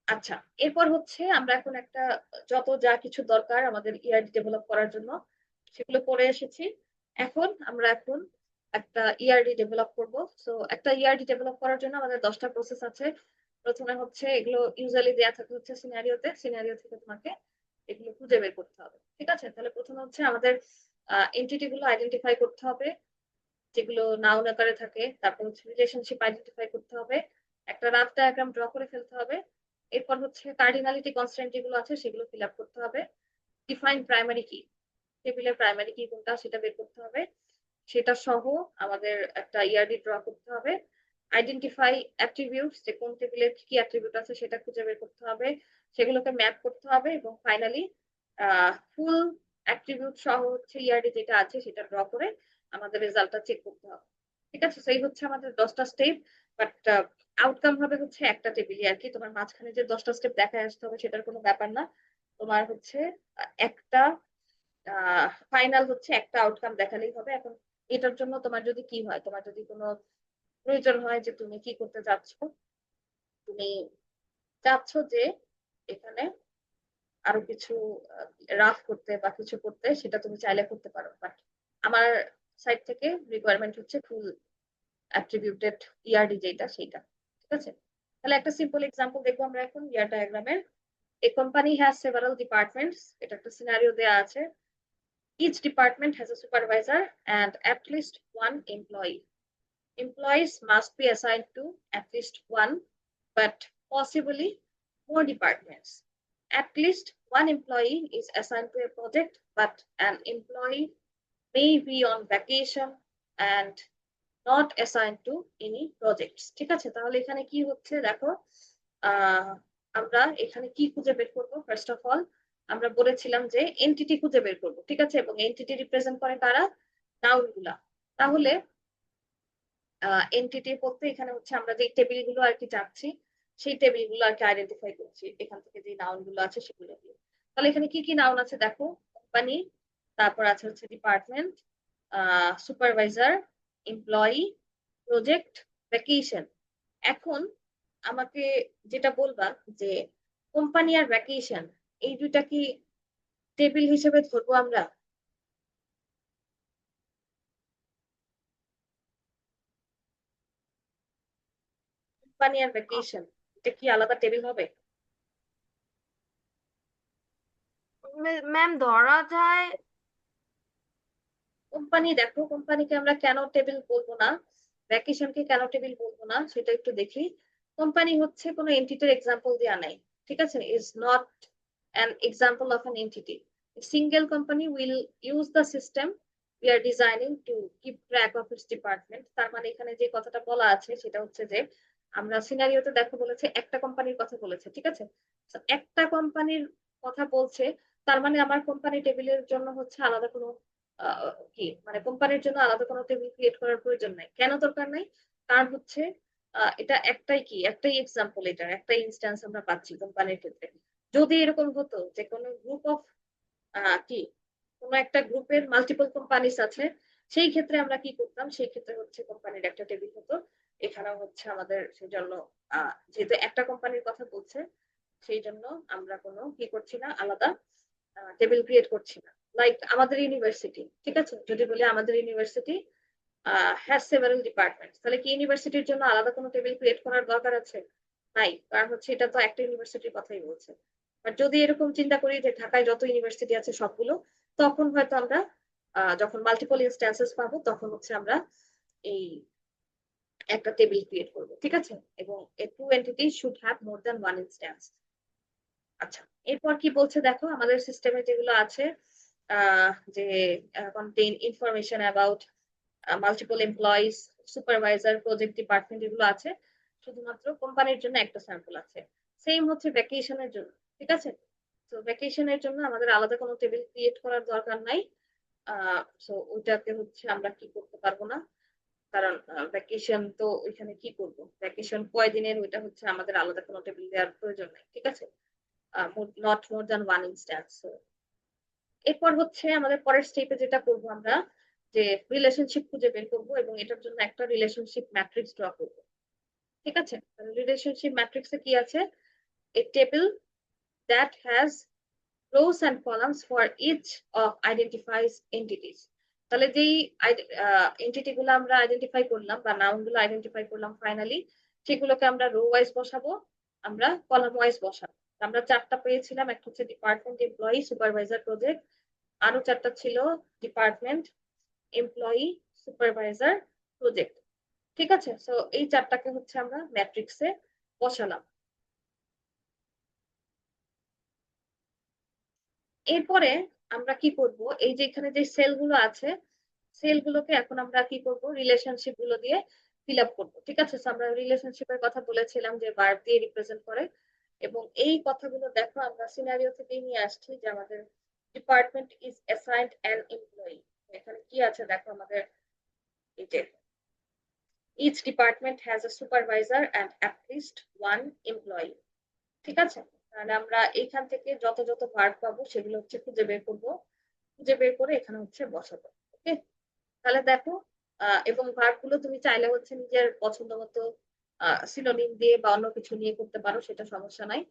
আচ্ছা, এরপর হচ্ছে আমরা এখন একটা যত যা কিছু দরকার আমাদের ইআরডি ডেভেলপ করার জন্য সেগুলো করে এসেছি। এখন একটা ইআরডি ডেভেলপ করব। সো একটা ইআরডি ডেভেলপ করার জন্য আমাদের 10টা প্রসেস আছে। প্রথমে হচ্ছে এগুলো ইউজুয়ালি দেয়া থাকে হচ্ছে সিনারিও থেকে তোমাকে এগুলো খুঁজে বের করতে হবে। ঠিক আছে, তাহলে প্রথমে হচ্ছে আমাদের এন্টিটি গুলো আইডেন্টিফাই করতে হবে যেগুলো নাউন আকারে থাকে। তারপর হচ্ছে রিলেশনশিপ আইডেন্টিফাই করতে হবে, একটা রাফ ডায়াগ্রাম ড্র করে ফেলতে হবে। এরপর হচ্ছে কার্ডিনালিটি কনস্ট্যান্ট যেগুলো আছে সেগুলো ফিল আপ করতে হবে। ডিফাইন প্রাইমারি কি, টেবিলের প্রাইমারি কি কোনটা সেটা বের করতে হবে। সেটা সহ আমাদের একটা ইআরডি ড্র করতে হবে। আইডেন্টিফাই অ্যাট্রিবিউটস, যে কোন টেবিলের কি কি অ্যাট্রিবিউট আছে সেটা খুঁজে বের করতে হবে, সেগুলোকে ম্যাপ করতে হবে। এবং ফাইনালি ফুল অ্যাট্রিবিউট সহ হচ্ছে ইআরডি যেটা আছে সেটা ড্র করে আমাদের রেজাল্টটা চেক করতে হবে। ঠিক আছে, সেই হচ্ছে আমাদের 10টা স্টেপ। বাট আউটকাম হবে হচ্ছে একটা টেবিলই আর কি। তোমার মাঝখানে যে 10টা স্টেপ দেখায় আসতে হবে সেটার কোনো ব্যাপার না। তোমার হচ্ছে একটা ফাইনাল হচ্ছে একটা আউটকাম দেখালেই হবে। এখন এটার জন্য তোমার যদি কি হয়, তোমার যদি কোনো প্রয়োজন হয় যে তুমি কি করতে চাচ্ছ, তুমি চাচ্ছ যে এখানে আরো কিছু রাফ করতে বা কিছু করতে, সেটা তুমি চাইলে করতে পারো। বাট আমার সাইড থেকে রিকোয়ারমেন্ট হচ্ছে ফুল অ্যাট্রিবিউটেড ইআরডি যেটা সেইটা। ঠিক আছে, তাহলে একটা সিম্পল এক্সাম্পল দেখবো আমরা এখন ইয়ার ডায়াগ্রামের। A company has several departments, এটা একটা সিনারিও দেয়া আছে। Each department has a supervisor and at least one employee. Employees must be assigned to at least one, but possibly more departments. At least one employee is assigned to a project, but an employee may be on vacation and not assigned to any projects. ঠিক আছে, তাহলে এখানে কি হচ্ছে দেখো। আহ আমরা এখানে কি খুঁজে বের করবো? ফার্স্ট অফ অল আমরা বলেছিলাম যে এন্টিটি খুঁজে বের করবো। ঠিক আছে, এবং এন্টিটি রিপ্রেজেন্ট করে কারা? নাউন গুলা। তাহলে এন্টিটি বলতে এখানে হচ্ছে আমরা যে টেবিল গুলো আর কি চাচ্ছি সেই টেবিল গুলো আর কি আইডেন্টিফাই করছি এখান থেকে যে নাউন গুলো আছে সেগুলো দিয়ে। তাহলে এখানে কি কি নাউন আছে দেখো। কোম্পানি, তারপর আছে হচ্ছে department, supervisor, employee, project, vacation. এখন আমাকে যেটা বলবা যে কোম্পানি আর ভ্যাকেশন এই দুইটা কি টেবিল হিসেবে ধরবো আমরা? কোম্পানি আর ভ্যাকেশন এটা কি আলাদা টেবিল হবে? ম্যাম ধরা যায়। কোম্পানি, দেখো কোম্পানিকে আমরা কেন টেবিল বলবো না, ভ্যাকেশনকে কেন টেবিল বলবো না সেটা একটু দেখি। কোম্পানি হচ্ছে কোনো এন্টিটির এক্সাম্পল দেওয়া নাই। ঠিক আছে, is not an example of an entity. A single company will use the system we are designing to keep track of its department. তার মানে এখানে যে কথাটা বলা আছে সেটা হচ্ছে যে আমরা সিনারিওতে দেখো বলেছে একটা কোম্পানির কথা বলেছে। ঠিক আছে, তো একটা কোম্পানির কথা বলছে, তার মানে আমার কোম্পানি টেবিলের জন্য হচ্ছে আলাদা কোনো কি মানে কোম্পানির জন্য আলাদা কোনো টেবিল ক্রিয়েট করার প্রয়োজন নাই। কেন দরকার নাই? কারণ হচ্ছে এটা একটাই এক্সাম্পল, এটার একটাই ইনস্ট্যান্স আমরা পাচ্ছি কোম্পানির ক্ষেত্রে। যদি এরকম হতো যে কোনো গ্রুপ অফ কি কোনো একটা গ্রুপের মাল্টিপল কোম্পানিস আছে, সেই ক্ষেত্রে আমরা কি করতাম, সেই ক্ষেত্রে হচ্ছে কোম্পানির একটা টেবিল হতো। এখানেও হচ্ছে আমাদের সেই জন্য যেহেতু একটা কোম্পানির কথা বলছে সেই জন্য আমরা কোনো কি করছি না, আলাদা টেবিল ক্রিয়েট করছি না। লাইক আমাদের ইউনিভার্সিটি, ঠিক আছে, যদি বলি আমাদের ইউনিভার্সিটি হ্যাজ সেভারাল ডিপার্টমেন্টস, তাহলে কি ইউনিভার্সিটির জন্য আলাদা কোনো টেবিল ক্রিয়েট করার দরকার আছে? নাই, কারণ হচ্ছে এটা তো একটা ইউনিভার্সিটির কথাই বলছে। আর যদি এরকম চিন্তা করি যে ঢাকায় যত ইউনিভার্সিটি আছে সবগুলো, তখন হয়তো আমরা যখন মাল্টিপল ইনস্ট্যান্সেস পাবো তখন হচ্ছে আমরা এই একটা টেবিল ক্রিয়েট করবো। ঠিক আছে, এবং two entity should have more than one instance. আচ্ছা, এরপর কি বলছে দেখো, আমাদের সিস্টেমে যেগুলো আছে যে contain information about multiple employees, supervisor, project department, এগুলো আছে। শুধুমাত্র কোম্পানির জন্য একটা স্যাম্পল আছে। সেম হচ্ছে ভ্যাকেশনের জন্য। ঠিক আছে, তো ভ্যাকেশনের জন্য আমাদের আলাদা কোনো টেবিল ক্রিয়েট করার দরকার নাই। সো ওইটাতে হচ্ছে আমরা কি করতে পারবো না, কারণ ভ্যাকেশন তো ওইখানে কি করব, ভ্যাকেশন কয়দিনের ওইটা হচ্ছে আমাদের আলাদা কোনো টেবিল দেওয়ার প্রয়োজন নাই। ঠিক আছে, not more than one instance. এরপর হচ্ছে আমাদের পরের স্টেপে যেটা করব আমরা, যে রিলেশনশিপ খুঁজে বের করব এবং এটার জন্য একটা রিলেশনশিপ ম্যাট্রিক্স ড্র করব। ঠিক আছে, রিলেশনশিপ ম্যাট্রিক্সে কি আছে? a table that has rows and columns for each of identifies entities. তাহলে যেই এন্টিটি গুলো আমরা আইডেন্টিফাই করলাম বা নাউন গুলো আইডেন্টিফাই করলাম ফাইনালি, সেগুলোকে আমরা রো ওয়াইজ বসাবো, আমরা কলাম ওয়াইজ বসাবো। আমরা চারটা পেয়েছিলাম, একটা হচ্ছে ডিপার্টমেন্ট, এমপ্লয়ি, সুপারভাইজার, প্রজেক্ট। আরো চারটা ছিল ডিপার্টমেন্ট, এমপ্লয়ি, সুপারভাইজার, প্রজেক্ট। ঠিক আছে, সো এই চারটাকে হচ্ছে আমরা ম্যাট্রিক্সে বসালাম। এরপরে আমরা কি করব, এই যে এখানে যে সেল গুলো আছে, সেল গুলোকে এখন আমরা কি করব, রিলেশনশিপ গুলো দিয়ে ফিল আপ করবো। ঠিক আছে, আমরা রিলেশনশিপের কথা বলেছিলাম যে ভার্ব দিয়ে রিপ্রেজেন্ট করে, এবং এই কথাগুলো দেখো আমরা সিনারিও থেকে নিয়ে আসছি যে আমাদের department is assigned an employee. এখানে কি আছে দেখো, আমাদের এই যে each department has a supervisor and at least one employee। ঠিক আছে, তাহলে আমরা এইখান থেকে যত যত ভার্ব পাবো সেগুলো হচ্ছে খুঁজে বের করবো, খুঁজে বের করে এখানে হচ্ছে বসাবো। ওকে, তাহলে দেখো এবং ভার্ব গুলো তুমি চাইলে হচ্ছে নিজের পছন্দ মতো সিনোনিম দিয়ে বা অন্য কিছু নিয়ে করতে পারো, সেটা সমস্যা নাই।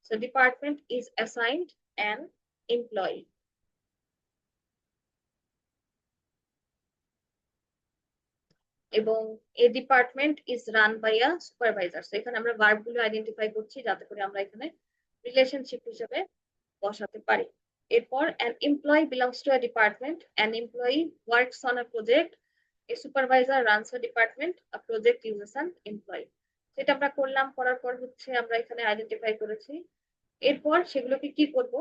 So department is assigned an employee, এবং a department is run by a supervisor. এখানে আমরা ভার্ব গুলো আইডেন্টিফাই করছি যাতে করে আমরা এখানে রিলেশনশিপ হিসেবে বসাতে পারি। এরপর an employee belongs to a department, an employee works on a project, a supervisor runs a department, a project uses an employee। সেটা আমরা করলাম, করার পর হচ্ছে আমরা এখানে আইডেন্টিফাই করেছি। এরপর সেগুলোকে কি করব,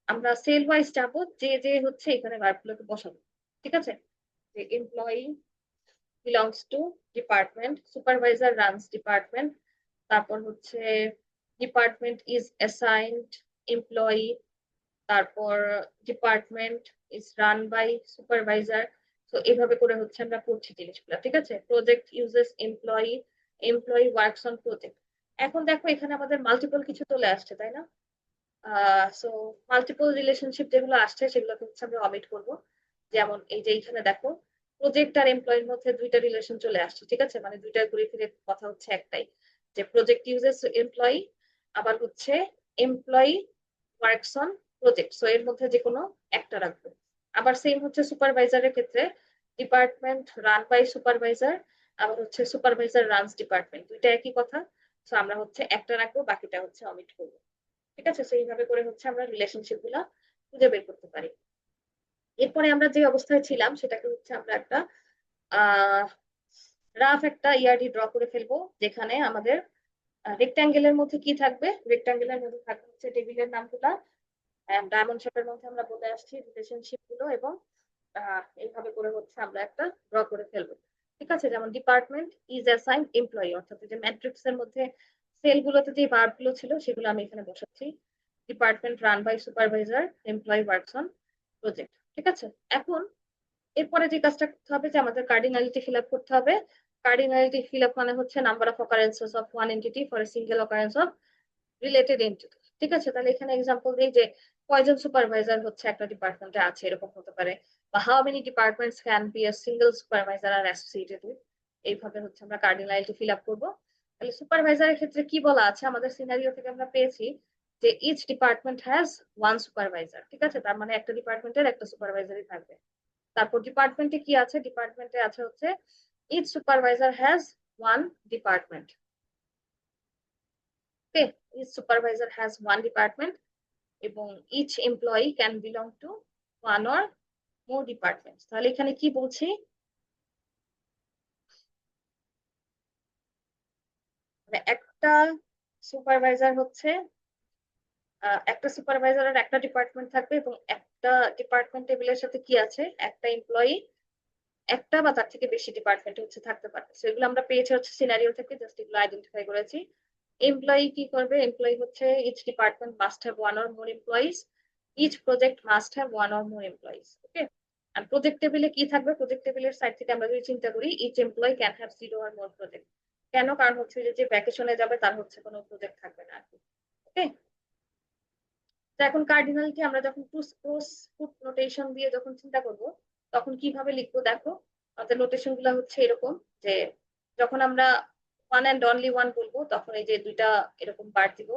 আমরা সেল ওয়াইজ যাব, যে যে হচ্ছে এখানে ভার্বগুলোকে বসাবো। ঠিক আছে, যে employee belongs to department, supervisor runs department, তারপর হচ্ছে ডিপার্টমেন্ট ইজ অ্যাসাইন্ড এমপ্লয়ি, তারপর department is run by supervisor. তো এইভাবে করে হচ্ছে আমরা করছি জিনিসগুলো। ঠিক আছে, project uses employee, employee works on project. এখন দেখো এখানে আমাদের মাল্টিপল কিছু চলে আসছে, তাই না? সো মাল্টিপল রিলেশনশিপ যেগুলো আসছে সেগুলোকে হচ্ছে আমরা অমিট করব। যেমন এই যে এখানে দেখো প্রজেক্ট আর এমপ্লয়ির মধ্যে দুইটা রিলেশন চলে আসছে। ঠিক আছে, মানে দুইটা ঘুরে ফিরে কথা হচ্ছে একটাই, যে প্রজেক্ট ইউজেস এমপ্লয়ি, আবার হচ্ছে employee works on project. So এর মধ্যে যে কোনো একটা রাখবো। আবার সেম হচ্ছে সুপারভাইজারের ক্ষেত্রে, ডিপার্টমেন্ট রান বাই সুপারভাইজার, আবার হচ্ছে সুপারভাইজার রানস ডিপার্টমেন্ট, দুইটা একই কথা। সো আমরা হচ্ছে একটা রাখবো, বাকিটা হচ্ছে অমিট করবো। ঠিক আছে, সেইভাবে করে হচ্ছে আমরা রিলেশনশিপ গুলা খুঁজে বের করতে পারি। এরপরে আমরা যে অবস্থায় ছিলাম সেটাকে হচ্ছে আমরা একটা রাফ একটা ইয়ারডি ড্র করে ফেলবো, যেখানে আমাদের রেক্টাঙ্গেলের মধ্যে কি থাকবে, রেক্টাঙ্গেলের মধ্যে থাকবে হচ্ছে টেবিলের নামগুলা, ডায়মন্ড শেপের মধ্যে আমরা বলে আসছি রিলেশনশিপ গুলো, এবং এইভাবে করে হচ্ছে আমরা একটা ড্র করে ফেলবো। ঠিক আছে, যেমন ডিপার্টমেন্ট ইজ অ্যাসাইন্ড এমপ্লয়ি, অর্থাৎ যে ম্যাট্রিক্স এর মধ্যে সেল গুলোতে যে ভার্ব গুলো ছিল সেগুলো আমি এখানে বসাচ্ছি। Department run by supervisor, employee works on project. ঠিক আছে, এখন এরপরে যে কাজটা করতে হবে যে আমাদের কার্ডিনালিটি ফিল আপ করতে হবে। কার্ডিনালিটি ফিল আপ মানে হচ্ছে number of occurrences of one entity for a single occurrence of related entity. ঠিক আছে, তাহলে এখানে এক্সাম্পল দিই যে কয়জন সুপারভাইজার হচ্ছে একটা ডিপার্টমেন্টে আছে, এরকম হতে পারে, বা how many departments can be a single supervisor R associated with. এইভাবে হচ্ছে আমরা কার্ডিনালিটি ফিল আপ করবো। তাহলে সুপারভাইজারের ক্ষেত্রে কি বলা আছে, আমাদের সিনারিও থেকে আমরা পেয়েছি যে each department has one supervisor. ঠিক আছে, তার মানে একটা ডিপার্টমেন্টের একটা সুপারভাইজারই থাকবে। তারপর ডিপার্টমেন্টে কি আছে, ডিপার্টমেন্টে আছে হচ্ছে each supervisor has one department. Okay, each supervisor has one department, এবং each employee can belong to one or more department. তাহলে এখানে কি বলছি, মানে একটা সুপারভাইজার হচ্ছে একটা সুপারভাইজারের একটা ডিপার্টমেন্ট থাকবে, এবং একটা ডিপার্টমেন্ট টেবিলের সাথে কি আছে, একটা এমপ্লয়ি একটা বা তার থেকে বেশি ডিপার্টমেন্ট হচ্ছে থাকতে পারে। সেগুলো আমরা পেয়েছি হচ্ছে সিনারিও থেকে, জাস্ট এগুলো আইডেন্টিফাই করেছি। এমপ্লয়ি কি করবে, এমপ্লয়ি হচ্ছে each department must have one or more employees, each project must have one or more employees. Okay, আর প্রজেক্ট টেবিলে কি থাকবে, প্রজেক্ট টেবিলের সাইড থেকে আমরা যদি চিন্তা করি, each employee can have zero or more project. কেন, কারণ হচ্ছে যে ভ্যাকেশনে যাবে তার হচ্ছে কোনো প্রজেক্ট থাকবে না আর কি। ওকে, তো এখন কার্ডিনালিটি আমরা যখন ক্রস ফুট নোটেশন দিয়ে যখন চিন্তা করব, তখন কিভাবে লিখবো দেখো, আমাদের নোটেশন গুলো হচ্ছে এরকম যে যখন আমরা ওয়ান অ্যান্ড অনলি ওয়ান বলবো তখন এই যে দুইটা এরকম বার দিব,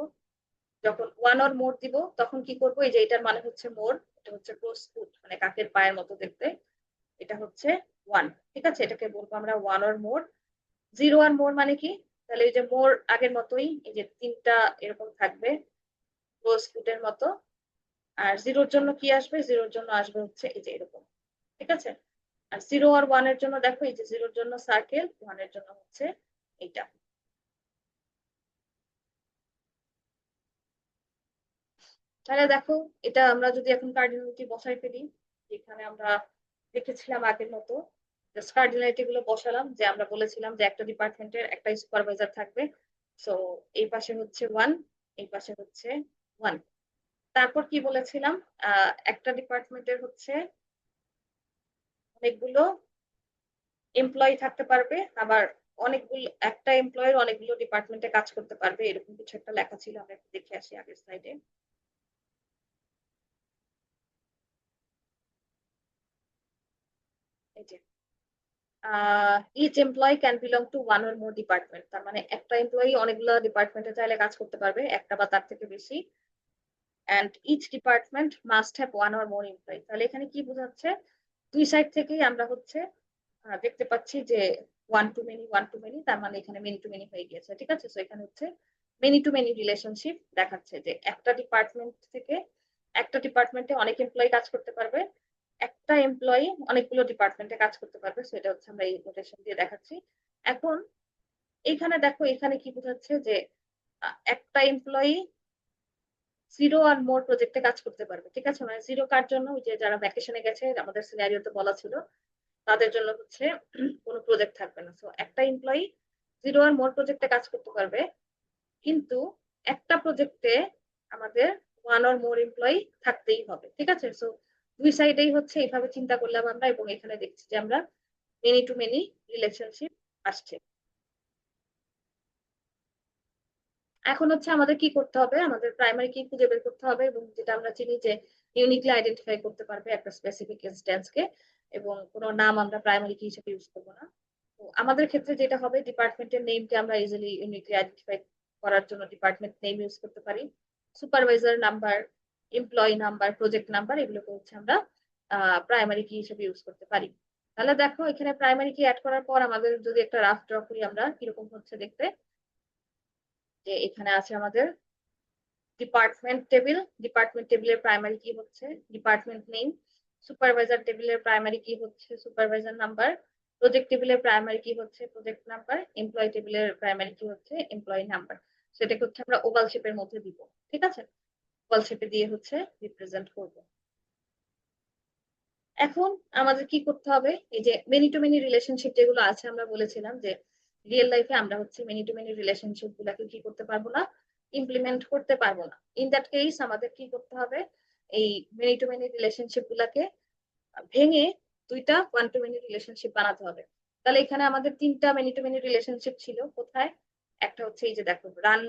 যখন ওয়ান অর মোর দিব তখন কি করবো, এই যে এটার মানে হচ্ছে মোর, এটা হচ্ছে ক্রস ফুট মানে কাকের পায়ের মতো দেখতে, এটা হচ্ছে ওয়ান। ঠিক আছে, এটাকে বলবো আমরা ওয়ান অর মোর। জিরো আর মোর মানে কি, তাহলে এই যে মোর আগের মতোই, এই যে তিনটা এরকম থাকবে ক্লোজ ফুটের মতো। আর জিরোর জন্য কি আসবে, জিরোর জন্য আসবে হচ্ছে এই যে এরকম। ঠিক আছে, আর জিরো আর ওয়ান এর জন্য দেখো, এই যে জিরোর জন্য সার্কেল, ওয়ান এর জন্য হচ্ছে এইটা। তাহলে দেখো, এটা আমরা যদি এখন কার্ডিনালিটি বসাই ফেলি, যেখানে আমরা দেখেছিলাম আগের মতো, জাস্ট কার্ডিনালিটি গুলো বসালাম, যে আমরা বলেছিলাম যে একটা ডিপার্টমেন্টের একটা সুপারভাইজার থাকবে। সো এই পাশে হচ্ছে ওয়ান, এই পাশে হচ্ছে ওয়ান। তারপর কি বলেছিলাম, একটা ডিপার্টমেন্টের হচ্ছে অনেকগুলো এমপ্লয়ি থাকতে পারবে, আবার অনেকগুলো, একটা এমপ্লয়ের অনেকগুলো ডিপার্টমেন্টে কাজ করতে পারবে, এরকম কিছু একটা লেখা ছিল, আমরা একটু দেখে আসি আগের স্লাইডে। এই যে each employ can belong to one or more department, তার মানে একটা এমপ্লয়ি অনেকগুলো ডিপার্টমেন্টে চাইলে কাজ করতে পারবে, একটা বা তার থেকে বেশি। And each department must have one or more employee, তাহলে এখানে কি বোঝাচ্ছে, দুই সাইড থেকেই আমরা হচ্ছে দেখতে পাচ্ছি যে one to many, one to many, তার মানে এখানে মেনি টু মেনি হয়ে গিয়েছে। ঠিক আছে, তো এখানে হচ্ছে মেনি টু মেনি রিলেশনশিপ দেখাচ্ছে, যে একটা ডিপার্টমেন্ট থেকে, একটা ডিপার্টমেন্টে অনেক এমপ্লয়ি কাজ করতে পারবে, একটা এমপ্লয়ি অনেকগুলো ডিপার্টমেন্টে কাজ করতে পারবে। সেটা হচ্ছে আমরা এই নোটেশন দিয়ে দেখাচ্ছি। এখন এখানে দেখো, এখানে কি বোঝাচ্ছে যে একটা এমপ্লয়ি জিরো আর মোর প্রজেক্টে কাজ করতে পারবে। ঠিক আছে, মানে জিরো কার জন্য, ওই যে যারা ভ্যাকেশনে গেছে, আমাদের সিনারিওতে বলা ছিল, তাদের জন্য হচ্ছে কোনো প্রজেক্ট থাকবে না। সো একটা এমপ্লয়ি জিরো আর মোর প্রজেক্টে কাজ করতে পারবে, কিন্তু একটা প্রজেক্টে আমাদের ওয়ান অর মোর এমপ্লয়ি থাকতেই হবে। ঠিক আছে, সো দুই সাইডেই হচ্ছে এইভাবে চিন্তা করলাম আমরা, এবং এখানে দেখছি যে আমরা মেনি টু মেনি রিলেশনশিপ আসছে। এখন হচ্ছে আমাদের কি করতে হবে, আমাদের প্রাইমারি কি খুঁজে বের করতে হবে, এবং যেটা আমরা চিনি যে ইউনিকলি আইডেন্টিফাই করতে পারবে একটা স্পেসিফিক ইনস্ট্যান্সকে, এবং কোনো নাম আমরা প্রাইমারি কি হিসেবে ইউজ করবো না। তো আমাদের ক্ষেত্রে যেটা হবে, ডিপার্টমেন্টের নেমকে আমরা ইজিলি ইউনিকলি আইডেন্টিফাই করার জন্য ডিপার্টমেন্ট নেম ইউজ করতে পারি। Supervisor number, employee number, project number, এগুলোকে হচ্ছে আমরা প্রাইমারি কি হিসেবে ইউজ করতে পারি। তাহলে দেখো, এখানে প্রাইমারি কি অ্যাড করার পর আমাদের যদি একটা রাফ ড্র করি, আমরা কিরকম হচ্ছে দেখতে, যে এখানে আছে আমাদের ডিপার্টমেন্ট টেবিল, ডিপার্টমেন্ট টেবিলের প্রাইমারি কি হচ্ছে ডিপার্টমেন্ট নেম, সুপারভাইজার টেবিলের প্রাইমারি কি হচ্ছে সুপারভাইজার নাম্বার, প্রজেক্ট টেবিলের প্রাইমারি কি হচ্ছে প্রজেক্ট নাম্বার, এমপ্লয়ি টেবিলের প্রাইমারি কি হচ্ছে এমপ্লয়ি নাম্বার। সেটাকে হচ্ছে আমরা ওভাল শেপের মধ্যে দিব। ঠিক আছে, ওভাল শেপে দিয়ে হচ্ছে রিপ্রেজেন্ট করব। এখন আমাদের কি করতে হবে, এই যে মেনি টু মেনি রিলেশনশিপ যেগুলো আছে, আমরা বলেছিলাম যে রিয়েল লাইফে আমরা হচ্ছে মেনি টু মেনি রিলেশনশিপ গুলাকে কি করতে পারবো না, ইমপ্লিমেন্ট করতে পারবো না। ইন দ্যাট কেস আমাদের কি করতে হবে, এই মেনি টু মেনি রিলেশনশিপ গুলাকে ভেঙে দুইটা ওয়ান টু মেনি রিলেশনশিপ বানাতে হবে। তাহলে এখানে আমাদের তিনটা মেনি টু মেনি রিলেশনশিপ ছিল কোথায়, একটা হচ্ছে এই যে দেখো রান,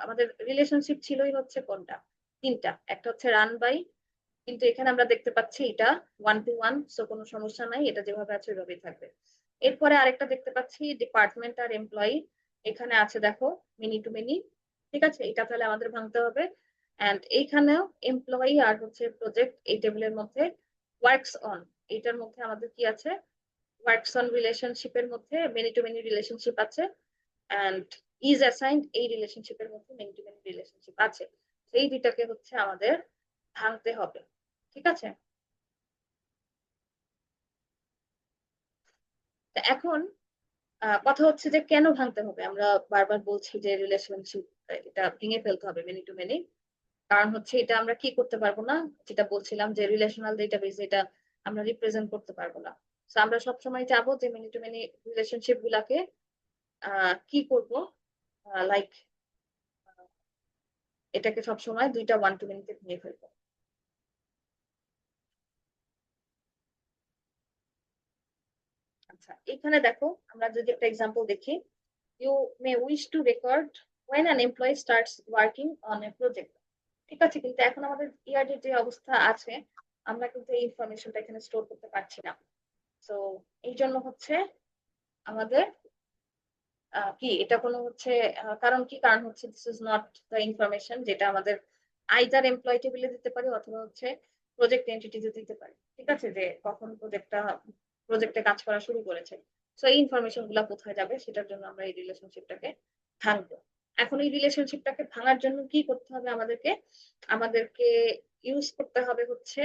আমাদের রিলেশনশিপ ছিলই হচ্ছে কোনটা, তিনটা। একটা হচ্ছে রান বাই, কিন্তু এখানে আমরা দেখতে পাচ্ছি এটা ওয়ান টু ওয়ান, সো কোনো সমস্যা নাই, এটা যেভাবে আছে ওইভাবেই থাকবে। এরপরে আরেকটা দেখতে পাচ্ছি ডিপার্টমেন্ট আর এমপ্লয়ি, এখানে আছে দেখো মেনি টু মেনি। ঠিক আছে, এটা তাহলে আমাদের ভাঙতে হবে। এন্ড এইখানেও এমপ্লয়ি আর হচ্ছে প্রজেক্ট, এই টেবিলের মধ্যে ওয়ার্কস অন, এটার মধ্যে আমাদের কি আছে, ওয়ার্কস অন রিলেশনশিপের মধ্যে মেনি টু মেনি রিলেশনশিপ আছে। এন্ড ইজ অ্যাসাইন্ড, এই রিলেশনশিপের মধ্যে মেনি টু মেনি রিলেশনশিপ আছে। এই দুইটাকে হচ্ছে আমাদের ভাঙতে হবে। ঠিক আছে, তা এখন কথা হচ্ছে যে কেন ভাঙতে হবে, আমরা বারবার বলছি যে রিলেশনশিপ এটা ভেঙে ফেলতে হবে মেনি টু মেনি। কারণ হচ্ছে এটা আমরা কি করতে পারবো না, যেটা বলছিলাম যে রিলেশনাল ডেটাবেস, এটা আমরা রিপ্রেজেন্ট করতে পারবো না। তো আমরা সবসময় চাবো যে মেনি টু মেনি রিলেশনশিপ গুলাকে কি করব, লাইক এটাকে সবসময় দুইটা ওয়ান টু মেনিতে ভেঙে ফেলবো। আচ্ছা, এখানে দেখো, আমরা যদি একটা এক্সাম্পল দেখি, you may wish to record when an employee starts working on a project। ঠিক আছে, কিন্তু এখন আমাদের ইয়ার্ডের যে অবস্থা আছে, আমরা কিন্তু এই ইনফরমেশনটা এখানে স্টোর করতে পারছি না। তো এই জন্য হচ্ছে আমাদের কি এটা কোনো হচ্ছে কারণ কি, কারণ হচ্ছে this is not the information যেটা আমাদের আইদার এমপ্লয় টেবিলে দিতে পারি অথবা হচ্ছে প্রজেক্ট এন্টিটিতে দিতে পারি। ঠিক আছে, যে কখন প্রজেক্টে কাজ করা শুরু করেছে। সো এই ইনফরমেশন গুলা কোথায় যাবে সেটার জন্য আমরা এই রিলেশনশিপটাকে ভাঙবো। এখন এই রিলেশনশিপটাকে ভাঙার জন্য কি করতে হবে আমাদেরকে? আমাদেরকে ইউজ করতে হবে হচ্ছে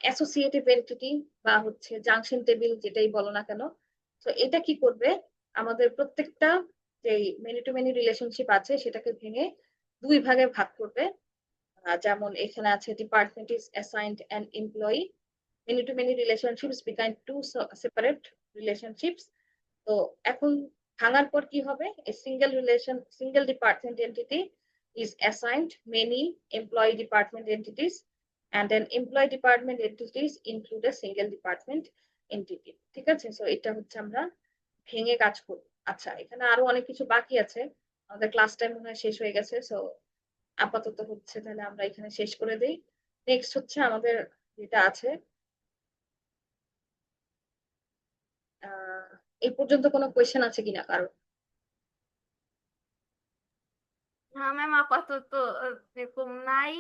অ্যাসোসিয়েটিভ এন্টিটি বা হচ্ছে জাংশন টেবিল, যেটাই বলো না কেন। তো এটা কি করবে, আমাদের প্রত্যেকটা যে মেনি টু মেনি রিলেশনশিপ আছে সেটাকে ভেঙে দুই ভাগে ভাগ করবে। যেমন এখানে আছে department is assigned an employee, many to many relationships become two separate relationships. তো এখন ভাঙার পর কি হবে, a single department entity is assigned many employee department entities, and then employee department entities include a single department entity। ঠিক আছে, সো এটা হচ্ছে আমরা ভেঙে কাজ করব। আচ্ছা, এখানে আরো অনেক কিছু বাকি আছে, আমাদের ক্লাস টাইম মনে হয় শেষ হয়ে গেছে। সো আপাতত হচ্ছে তাহলে আমরা এখানে শেষ করে দিই। নেক্সট হচ্ছে আমাদের যেটা আছে, এই পর্যন্ত কোনো কোয়েশ্চেন আছে কিনা কারো? হ্যাঁ ম্যাম, আপাতত এরকম নাই।